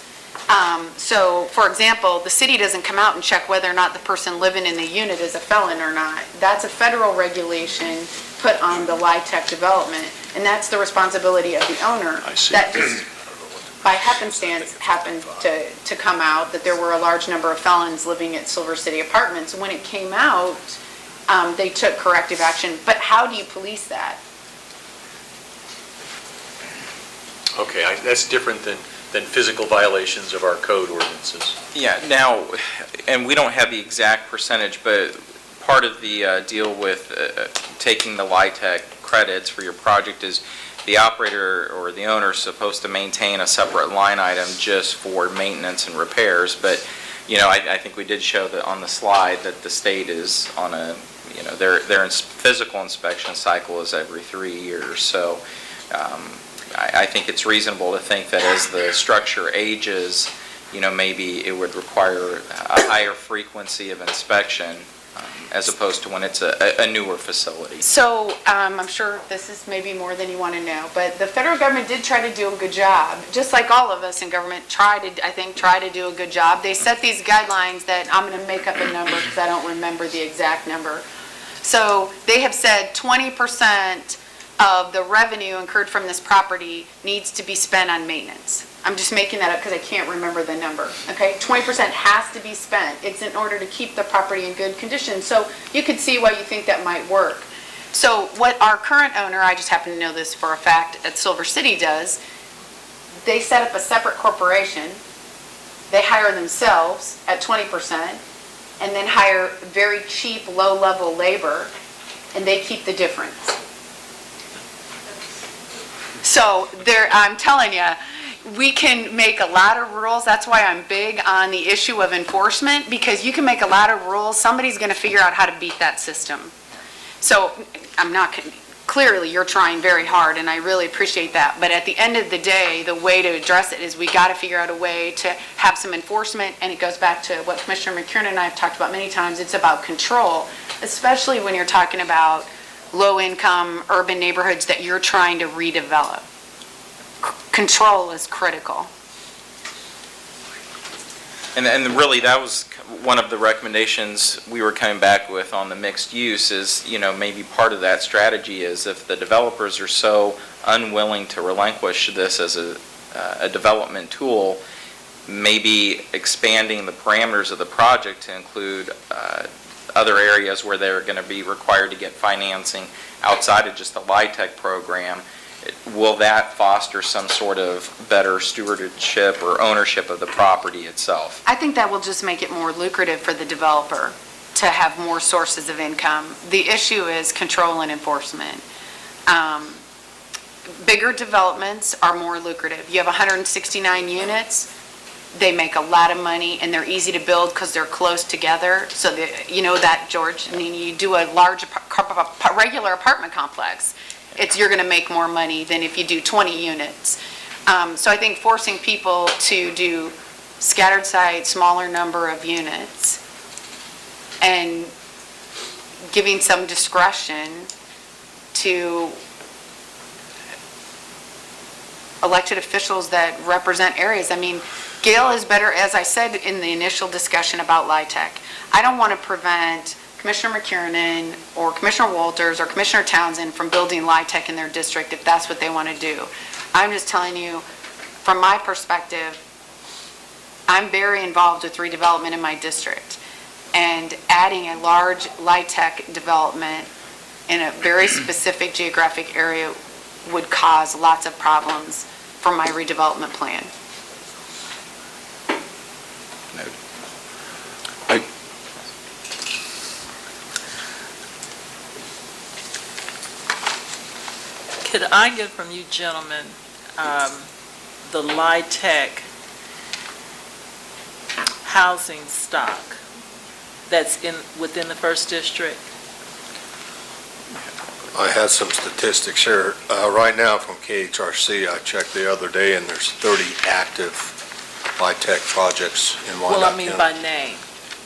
So, for example, the city doesn't come out and check whether or not the person living in the unit is a felon or not. That's a federal regulation put on the LIHTC development, and that's the responsibility of the owner. I see. That just, by happenstance, happened to come out that there were a large number of felons living at Silver City Apartments. When it came out, they took corrective action. But how do you police that? Okay, that's different than physical violations of our code ordinances. Yeah, now, and we don't have the exact percentage, but part of the deal with taking the LIHTC credits for your project is the operator or the owner is supposed to maintain a separate line item just for maintenance and repairs. But, I think we did show that on the slide that the state is on a, their physical inspection cycle is every 3 years. So I think it's reasonable to think that as the structure ages, maybe it would require a higher frequency of inspection as opposed to when it's a newer facility. So, I'm sure this is maybe more than you want to know, but the federal government did try to do a good job, just like all of us in government try to do a good job. They set these guidelines that, I'm going to make up a number because I don't remember the exact number. So, they have said 20% of the revenue incurred from this property needs to be spent on maintenance. I'm just making that up because I can't remember the number, okay? 20% has to be spent. It's in order to keep the property in good condition. So you could see why you think that might work. So what our current owner, I just happen to know this for a fact, at Silver City does, they set up a separate corporation, they hire themselves at 20%, and then hire very cheap, low-level labor, and they keep the difference. So I'm telling you, we can make a lot of rules. That's why I'm big on the issue of enforcement, because you can make a lot of rules. Somebody's going to figure out how to beat that system. So clearly you're trying very hard, and I really appreciate that. But at the end of the day, the way to address it is we got to figure out a way to have some enforcement, and it goes back to what Commissioner McKiernan and I have talked about many times. It's about control, especially when you're talking about low-income urban neighborhoods that you're trying to redevelop. Control is critical. And really, that was one of the recommendations we were coming back with on the mixed use is, maybe part of that strategy is if the developers are so unwilling to relinquish this as a development tool, maybe expanding the parameters of the project to include other areas where they're going to be required to get financing outside of just the LIHTC program. Will that foster some sort of better stewardship or ownership of the property itself? I think that will just make it more lucrative for the developer to have more sources of income. The issue is control and enforcement. Bigger developments are more lucrative. You have 169 units, they make a lot of money, and they're easy to build because they're close together. So, you know that, George? I mean, you do a large, regular apartment complex, you're going to make more money than if you do 20 units. So I think forcing people to do scattered site, smaller number of units, and giving some discretion to elected officials that represent areas. I mean, Gail is better, as I said in the initial discussion about LIHTC. I don't want to prevent Commissioner McKiernan or Commissioner Walters or Commissioner Townsend from building LIHTC in their district if that's what they want to do. I'm just telling you, from my perspective, I'm very involved with redevelopment in my district. And adding a large LIHTC development in a very specific geographic area would cause lots of problems for my redevelopment plan. Could I get from you gentlemen the LIHTC housing stock that's within the first district? I had some statistics here. Right now from KHRC, I checked the other day, and there's 30 active LIHTC projects in Wyandotte Well, I County. mean by name,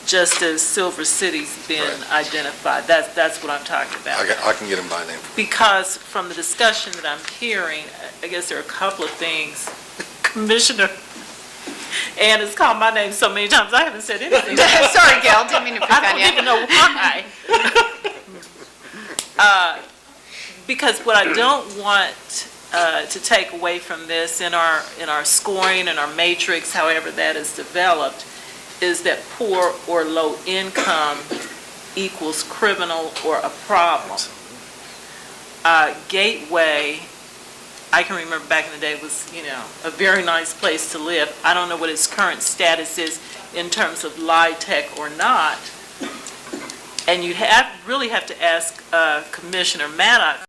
just as Silver City's been identified. That's what I'm talking about. I can get them by name. Because from the discussion that I'm hearing, I guess there are a couple of things. Commissioner Ann has called my name so many times, I haven't said anything. Sorry, Gail, didn't mean to pick on I you. don't even know why. Because what I don't want to take away from this in our scoring and our matrix, however that is developed, is that poor or low income equals criminal or a problem. Gateway, I can remember back in the day, was, a very nice place to live. I don't know what its current status is in terms of LIHTC or not. And you really have to ask Commissioner Maddox